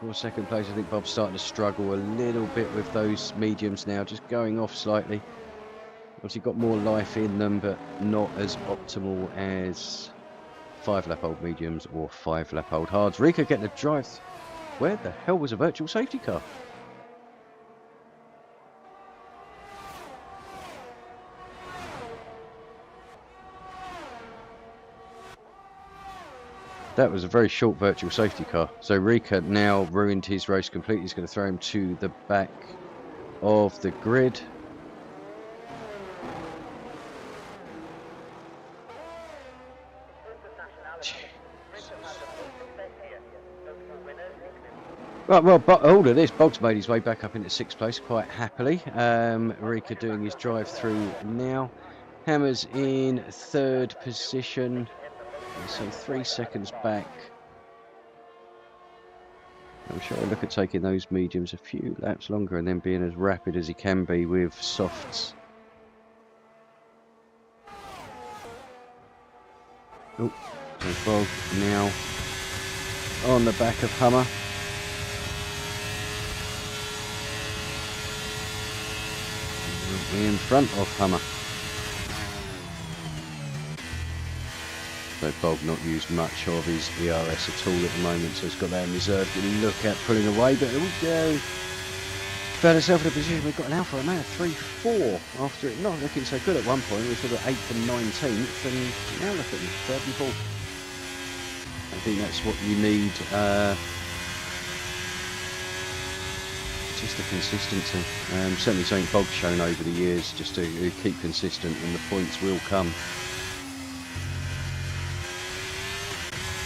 for second place. I think Bob's starting to struggle a little bit with those mediums now, just going off slightly. Obviously got more life in them, but not as optimal as 5-lap-old mediums or 5-lap-old hards. Rika getting a drive. Where the hell was a virtual safety car? That was a very short virtual safety car. So Rika now ruined his race completely. He's going to throw him to the back of the grid. Right, well, but all of this, Boggs made his way back up into 6th place quite happily. Rika doing his drive through now. Hammer's in 3rd position. So 3 seconds back. I'm sure I'll look at taking those mediums a few laps longer and then being as rapid as he can be with softs. Oh, so Bog now on the back of Hummer. In front of Hummer. So Bog not used much of his ERS at all at the moment, so he's got that in reserve to look at pulling away, but there we go. Found himself in a position we've got an Alfa Romeo 3-4 after it not looking so good at one point. We were sort of 8th and 19th, and now look at them, 3rd and 4th. I think that's what you need, just the consistency. Certainly something Bog's shown over the years, just to keep consistent, and the points will come.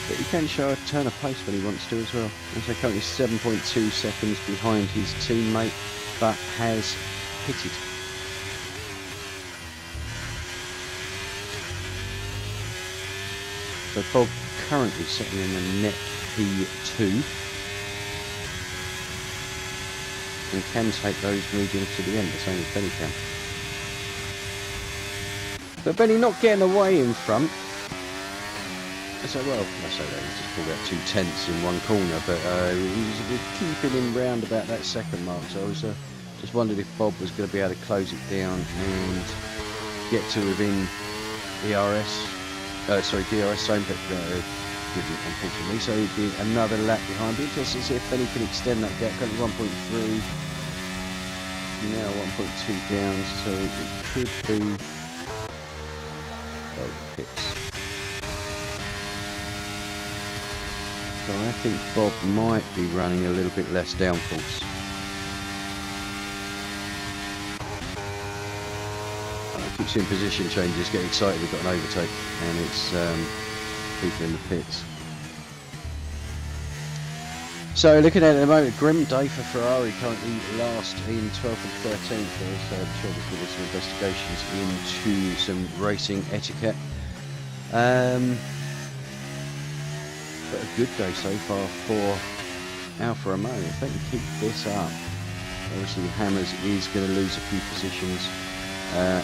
But he can show a turn of pace when he wants to as well. And so currently 7.2 seconds behind his teammate, but has pitted. So Bob currently sitting in a net P2 and can take those mediums to the end, the same as Benny can. But Benny not getting away in front. So well, I say that he's just pulled out 2 tenths in one corner, but he's keeping him round about that second mark. So I was just wondered if Bob was going to be able to close it down and get to within DRS zone, but didn't, unfortunately. So he'd be another lap behind. Be interesting to see if Benny can extend that gap. Currently 1.3, now 1.2 down. So it could be pits. So I think Bob might be running a little bit less downforce. I keep seeing position changes, get excited, we've got an overtake, and it's people in the pits. So looking at it at the moment, grim day for Ferrari, currently last in 12th and 13th. There's sure there's been some investigations into some racing etiquette. But a good day so far for Alfa Romeo. If they can keep this up, obviously Hammers is going to lose a few positions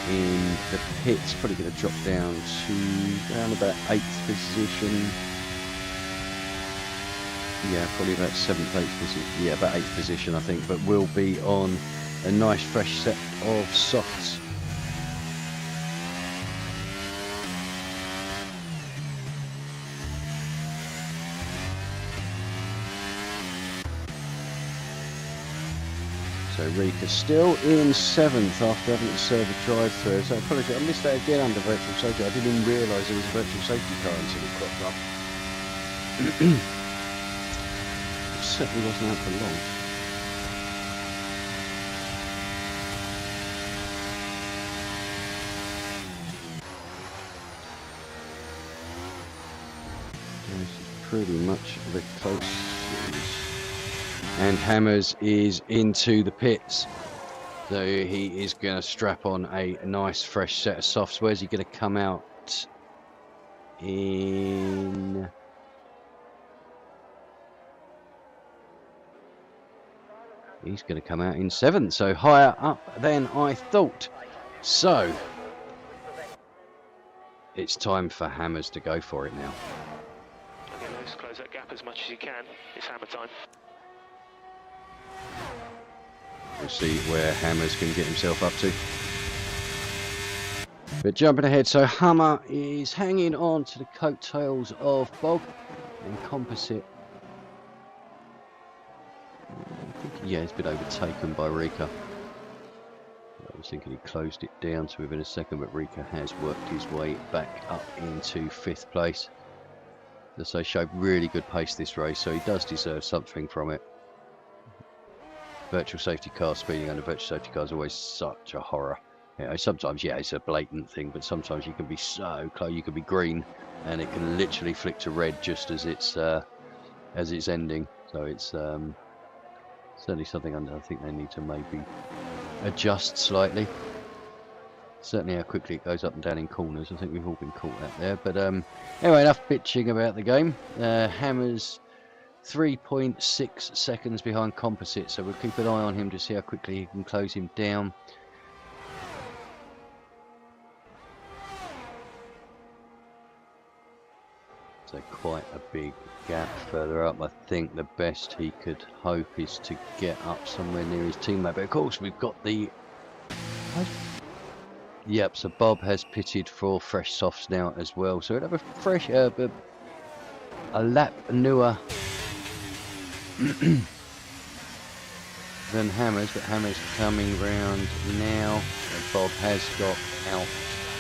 in the pits, probably going to drop down to around about 8th position. Yeah, probably about 7th, 8th position. Yeah, about 8th position I think, but will be on a nice fresh set of softs. So Rika still in 7th after having to serve a drive-through. So apologies, I missed that again under virtual safety. I didn't even realise there was a virtual safety car until it cropped up. It certainly wasn't out for long. This is pretty much the closest. And Hammers is into the pits. So he is going to strap on a nice fresh set of softs. Where's he going to come out in? He's going to come out in 7th, so higher up than I thought. So it's time for Hammers to go for it now. Okay, let's close that gap as much as you can. It's Hammer time. We'll see where Hammers can get himself up to. But jumping ahead, so Hammer is hanging on to the coattails of Bob in composite. I think, yeah, he's been overtaken by Rika. I was thinking he closed it down to within a second, but Rika has worked his way back up into 5th place. As I showed really good pace this race, so he does deserve something from it. Virtual safety car speeding under virtual safety car is always such a horror. You know, sometimes, yeah, it's a blatant thing, but sometimes you can be so close. You can be green, and it can literally flick to red just as it's ending. So it's certainly something I think they need to maybe adjust slightly. Certainly how quickly it goes up and down in corners. I think we've all been caught out there. But anyway, enough bitching about the game. Hammers 3.6 seconds behind composite, so we'll keep an eye on him to see how quickly he can close him down. So quite a big gap further up. I think the best he could hope is to get up somewhere near his teammate, but of course we've got the yep, so Bob has pitted for fresh softs now as well, so we'll have a fresh a lap newer than Hammers, but Hammers coming round now. Bob has got out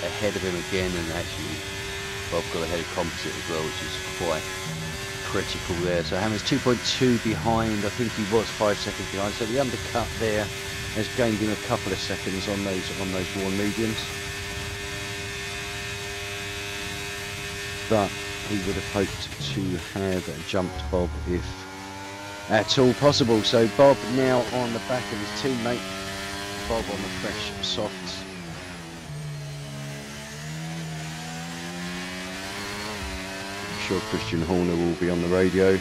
ahead of him again, and actually Bob got ahead of composite as well, which is quite critical there. So Hammers 2.2 behind. I think he was 5 seconds behind, so the undercut there has gained him a couple of seconds on those worn mediums, but he would have hoped to have jumped Bob if at all possible. So Bob now on the back of his teammate, Bob on the fresh softs. I'm sure Christian Horner will be on the radio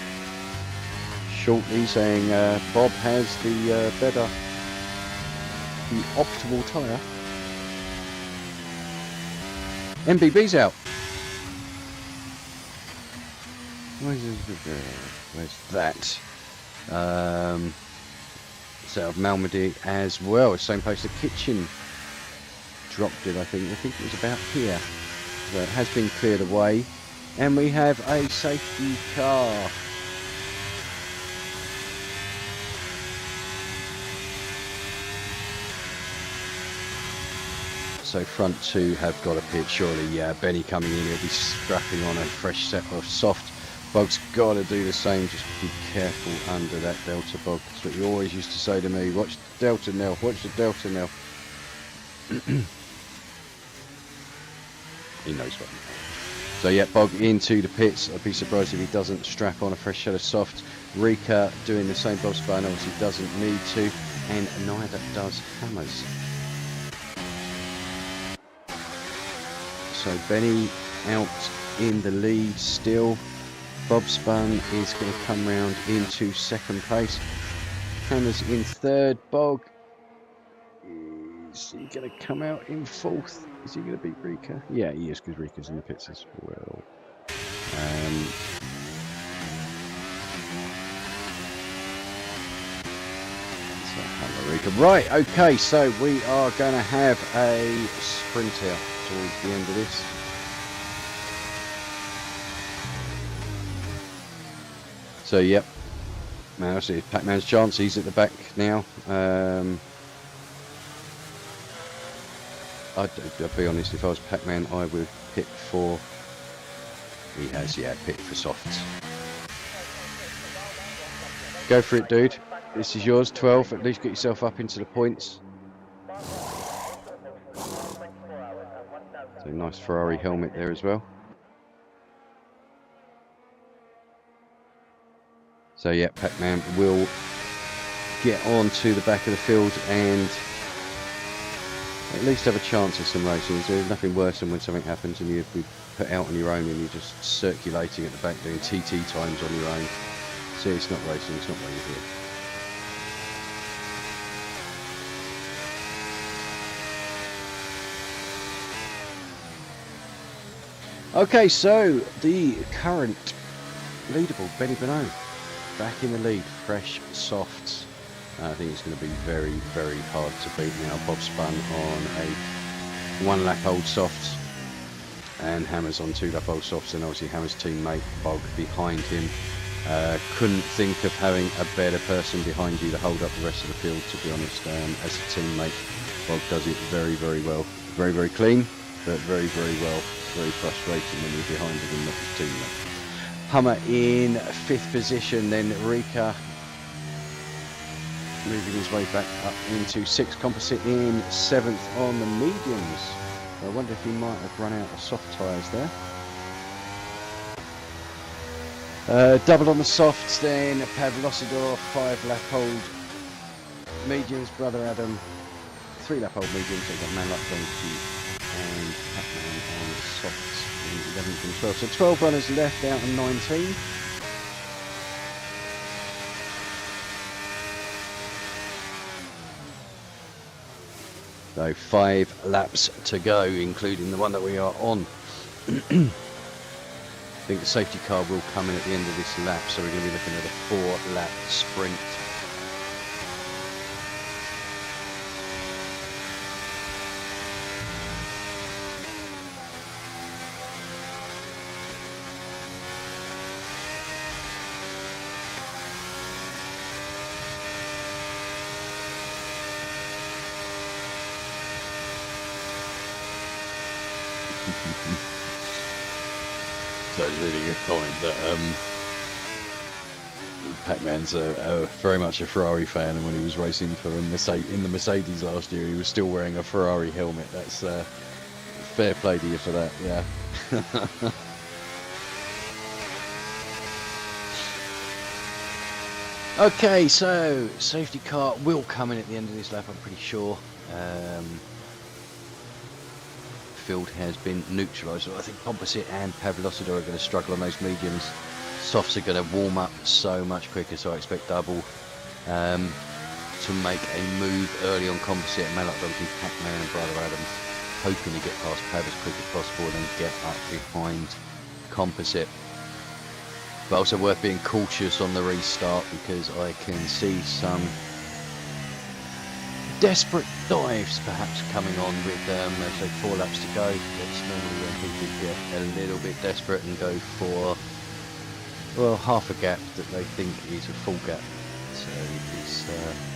shortly saying Bob has the optimal tyre. MBB's out. Where's that? Set of Malmedy as well, same place the kitchen dropped it. I think it was about here, so it has been cleared away, and we have a safety car. So front two have got a pit, surely. Yeah, Benny coming in, he'll be strapping on a fresh set of soft. Bog's got to do the same, just be careful under that delta, Bog. That's what you always used to say to me, watch the delta now, watch the delta now. He knows what. So yeah, Bog into the pits. I'd be surprised if he doesn't strap on a fresh set of softs. Rika doing the same bob spin, obviously doesn't need to, and neither does Hammers. So Benny out in the lead still. Bob Spun is going to come round into second place. Hammers in third. Bog, is he going to come out in fourth? Is he going to beat Rika? Yeah, he is, because Rika's in the pits as well. So Hammer, Rika. Right, okay, so we are going to have a sprint out towards the end of this. So, yep. Now, see Pac-Man's chance. He's at the back now. I'll be honest, if I was Pac-Man, I would pit for... He has, yeah, pit for softs. Go for it, dude. This is yours, 12. At least get yourself up into the points. So, nice Ferrari helmet there as well. So yeah, Pac-Man will get on to the back of the field and at least have a chance of some racing. There's nothing worse than when something happens and you've been put out on your own and you're just circulating at the back doing TT times on your own. See, it's not racing, it's not why you're here. Okay, so the current leaderboard, Benny Bonneau. Back in the lead, fresh softs. I think it's going to be very, very hard to beat now. Bob Spun on a 1 lap old softs and Hammers on 2 lap old softs, and obviously Hammers' teammate Bog behind him. Couldn't think of having a better person behind you to hold up the rest of the field, to be honest. As a teammate, Bog does it very, very well. Very, very clean, but very, very well. Very frustrating when you're behind him and not his teammate. Hummer in 5th position, then Rika moving his way back up into 6th. Composite in 7th on the mediums. I wonder if he might have run out of soft tyres there. Double on the softs then, Pavlosidor, 5 lap old mediums, Brother Adam, 3 lap old mediums, so we've got Man Like Donkey and Pac-Man on softs. 11th and 12th. So 12 runners left out of 19. So 5 laps to go, including the one that we are on. I think the safety car will come in at the end of this lap, so we're going to be looking at a 4-lap sprint. So it's really good point that Pac-Man's very much a Ferrari fan, and when he was racing for in the Mercedes last year, he was still wearing a Ferrari helmet. That's fair play to you for that, yeah. Okay, so safety car will come in at the end of this lap, I'm pretty sure. Field has been neutralised, so I think Composite and Pavlosidor are going to struggle on those mediums. Softs are going to warm up so much quicker, so I expect Double to make a move early on Composite. Man Like Donkey, Pac-Man and Brother Adam hoping to get past Pav as quick as possible and then get up behind Composite. But also worth being cautious on the restart, because I can see some desperate dives perhaps coming on with say 4 laps to go. That's normally when people get a little bit desperate and go for, well, half a gap that they think is a full gap. So it's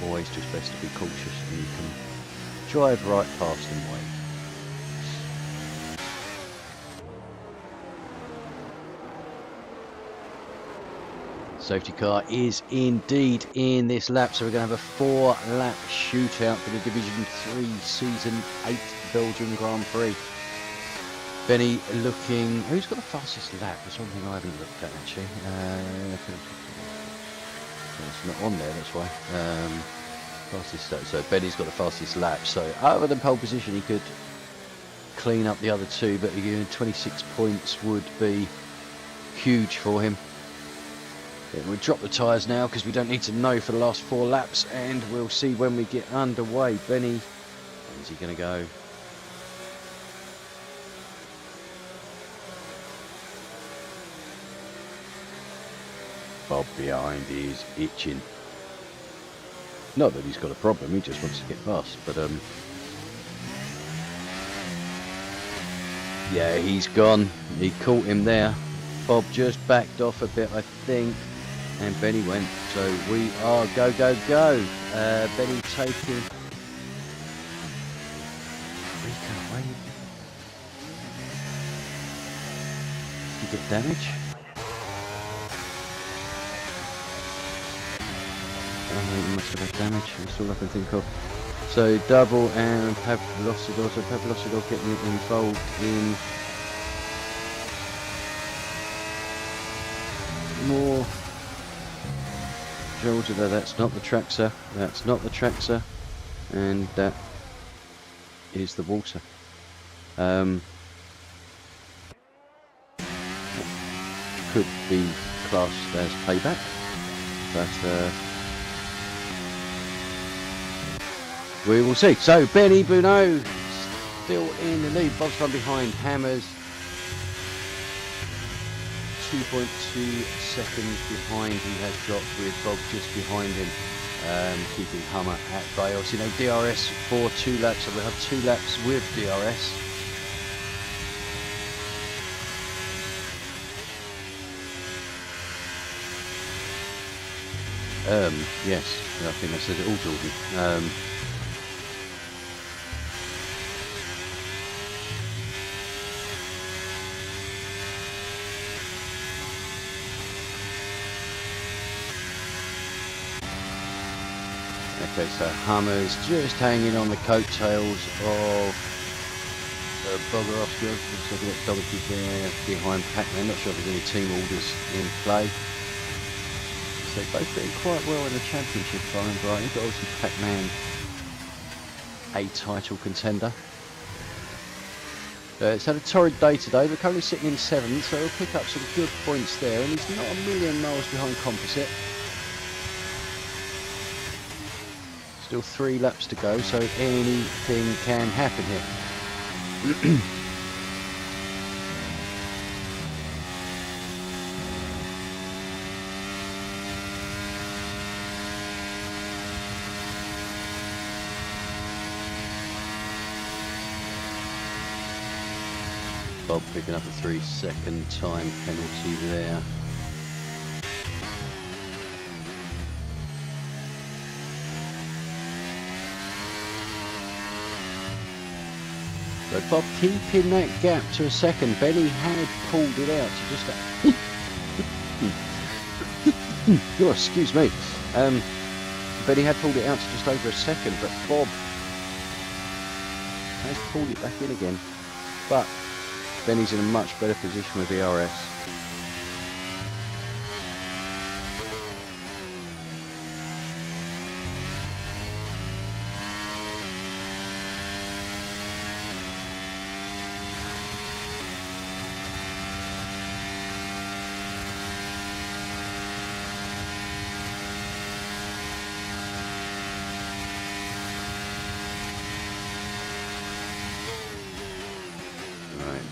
always just best to be cautious, and you can drive right past them wait. Safety car is indeed in this lap, so we're going to have a 4-lap shootout for the Division 3 Season 8 Belgium Grand Prix. Benny looking... Who's got the fastest lap? That's one thing I haven't looked at, actually. It's not on there, that's why. Fastest, so Benny's got the fastest lap, so other than pole position he could clean up the other two, but 26 points would be huge for him. We'll drop the tyres now because we don't need to know for the last 4 laps, and we'll see when we get underway. Benny, where's he going to go? Bob behind is itching. Not that he's got a problem, he just wants to get past, but yeah, he's gone. He caught him there. Bob just backed off a bit, I think, and Benny went. So we are go, go, go. Benny taking... Rico, wait. Did he get damage? He must have had damage, that's all I can think of. So double and Pavlosidor, so Pavlosidor getting involved in more. Georgia, that's not the Traxxer, that's not the Traxxer, and that is the water. Could be classed as payback, but we will see. So Benny Bruno still in the lead. Bob's from behind. Hammers 2.2 seconds behind. He has dropped with Bob just behind him, keeping Hummer at bay. Obviously, DRS for 2 laps, so we'll have 2 laps with DRS. Yes, I think that says it all, Jordan. Okay, so Hummer's just hanging on the coattails of Bogorovsky. Looks like we've got Doherty there behind Pac-Man. Not sure if there's any team orders in play. So both doing quite well in the championship, if I remember right. You've got obviously Pac-Man, a title contender. It's had a torrid day today. We're currently sitting in 7th, so we'll pick up some good points there. And he's not a million miles behind Composite. Still 3 laps to go, so anything can happen here. Bob picking up a 3-second time penalty there. So Bob keeping that gap to a second. Benny had pulled it out to just... oh, excuse me. Benny had pulled it out to just over a second, but Bob has pulled it back in again. But Benny's in a much better position with the RS.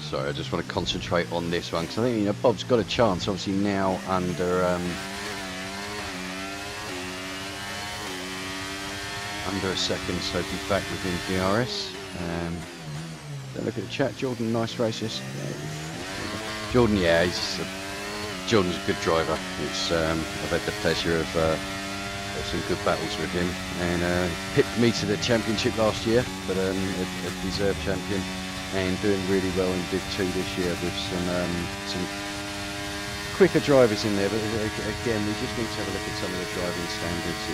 Sorry, I just want to concentrate on this one because I think Bob's got a chance. Obviously now under a second, so be back within DRS. Don't look at the chat. Jordan, nice races. Jordan, yeah, Jordan's a good driver. I've had the pleasure of some good battles with him, and pipped me to the championship last year, but a deserved champion. And doing really well in Div 2 this year with some quicker drivers in there, but again, we just need to have a look at some of the driving standards.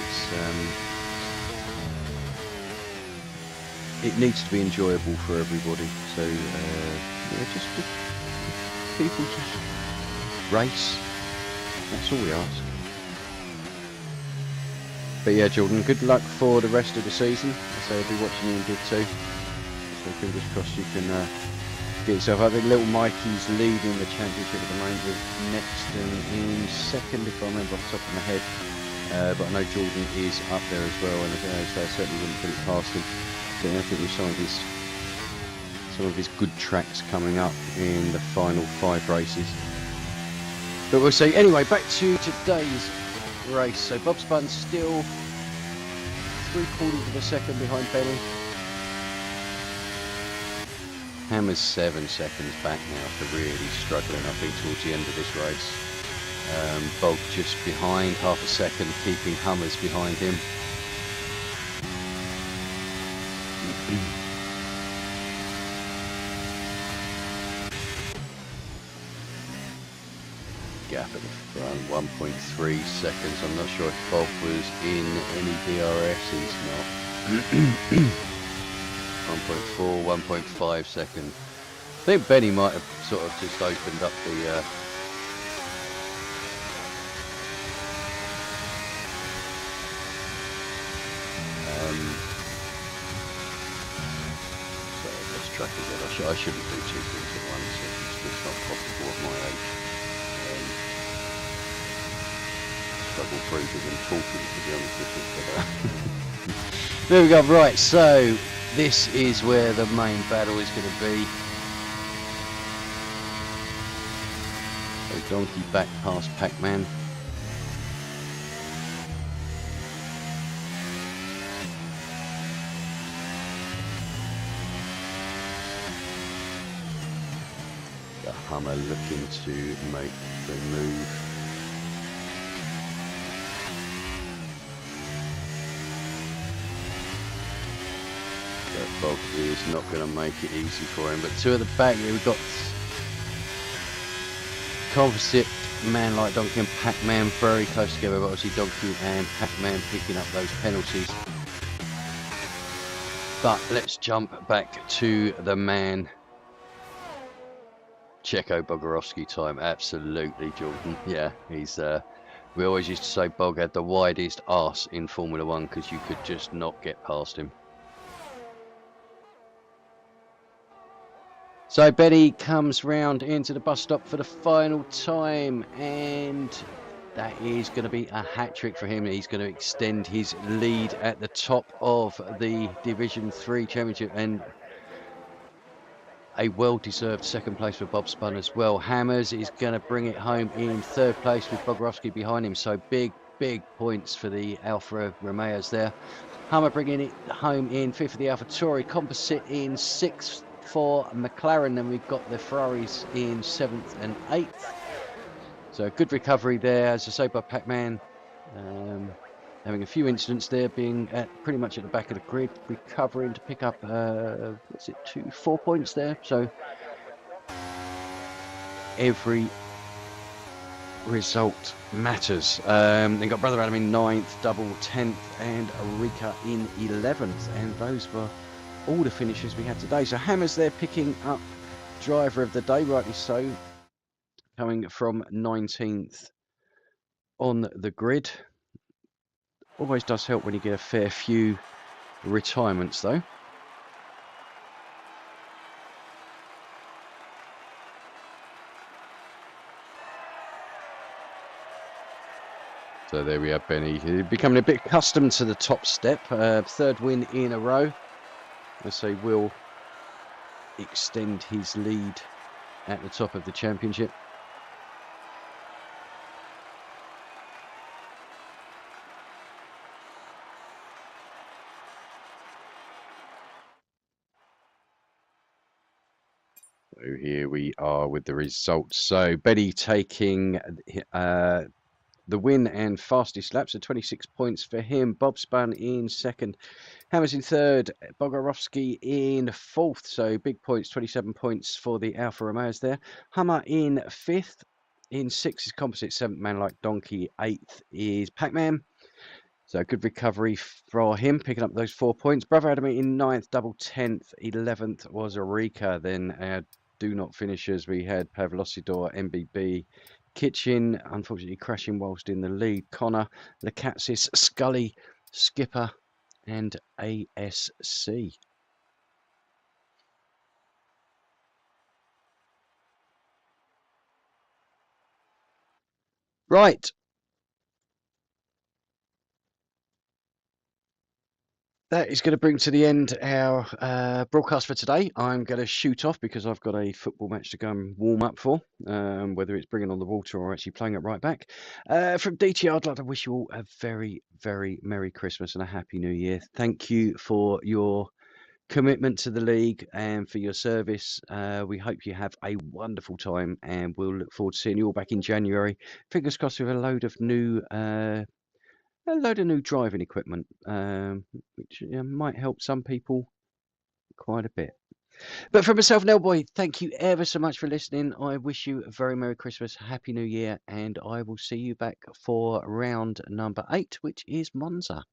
It needs to be enjoyable for everybody. So yeah, just people just race. That's all we ask. But yeah, Jordan, good luck for the rest of the season. So I'll be watching you in Grid 2. So fingers crossed you can get yourself up. I think little Mikey's leading the championship at the moment with Nexton in second, if I remember off the top of my head. But I know Jordan is up there as well, and so I certainly wouldn't put it past him. So I think with some of his good tracks coming up in the final 5 races. But we'll see. Anyway, back to today's race. So Bob Spun still 3/4 of a second behind Benny. Hammer's 7 seconds back now for really struggling, I think, towards the end of this race. Bog just behind, half a second, keeping Hummers behind him. Gap at the front, 1.3 seconds. I'm not sure if Bob was in any DRS. He's not. 1.4, 1.5 seconds. I think Benny might have sort of just opened up the sorry, let's track again. I shouldn't do 2 things at once. It's just not possible at my age. Struggle breathing and talking, to be honest with you. But, there we go. Right, so this is where the main battle is going to be. So Donkey back past Pac-Man. The Hummer looking to make the move. Bob is not going to make it easy for him, but 2 at the back here we've got Composite, Man Like Donkey and Pac-Man very close together, but obviously Donkey and Pac-Man picking up those penalties. But let's jump back to the man. Checo Bogarowski time, absolutely, Jordan. Yeah, he's we always used to say Bog had the widest arse in Formula 1 because you could just not get past him. So Benny comes round into the bus stop for the final time, and that is going to be a hat-trick for him. He's going to extend his lead at the top of the Division 3 Championship, and a well-deserved 2nd place for Bob Spun as well. Hammers is going to bring it home in 3rd place with Bogarowski behind him, so big points for the Alfa Romeos there. Hummer bringing it home in 5th for the AlphaTauri, Composite in 6th for McLaren, and we've got the Ferraris in 7th and 8th. So a good recovery there, as I say, by Pac-Man. Having a few incidents there, being pretty much at the back of the grid, recovering to pick up, what's it, 4 points there. So every result matters. Then got Brother Adam in 9th, Double 10th, and Rika in 11th, and those were all the finishes we had today. So Hammers there picking up driver of the day, rightly so, coming from 19th on the grid. Always does help when you get a fair few retirements though. So there we have Benny, becoming a bit accustomed to the top step. 3rd win in a row. I say will extend his lead at the top of the championship. So here we are with the results. So Benny taking the win and fastest lap, so 26 points for him. Bob Spun in 2nd, Hammers in 3rd, Bogarowski in 4th, so big points, 27 points for the Alfa Romeos there. Hummer in 5th in 6th is Composite, 7th Man Like Donkey, 8th is Pac-Man. So good recovery for him, picking up those 4 points. Brother Adam in 9th, double 10th, 11th was Eureka. Then our do not finishers, we had Pavlosidor, MBB, Kitchen, unfortunately crashing whilst in the lead. Connor, Lacatsis, Scully, Skipper, and ASC. Right. That is going to bring to the end our broadcast for today. I'm going to shoot off because I've got a football match to go and warm up for, whether it's bringing on the water or actually playing it right back. From DTR, I'd like to wish you all a very, very Merry Christmas and a Happy New Year. Thank you for your commitment to the league and for your service. We hope you have a wonderful time, and we'll look forward to seeing you all back in January. Fingers crossed with a load of new driving equipment, which might help some people quite a bit. But for myself, Nell Boy, thank you ever so much for listening. I wish you a very Merry Christmas, Happy New Year, and I will see you back for round number 8, which is Monza.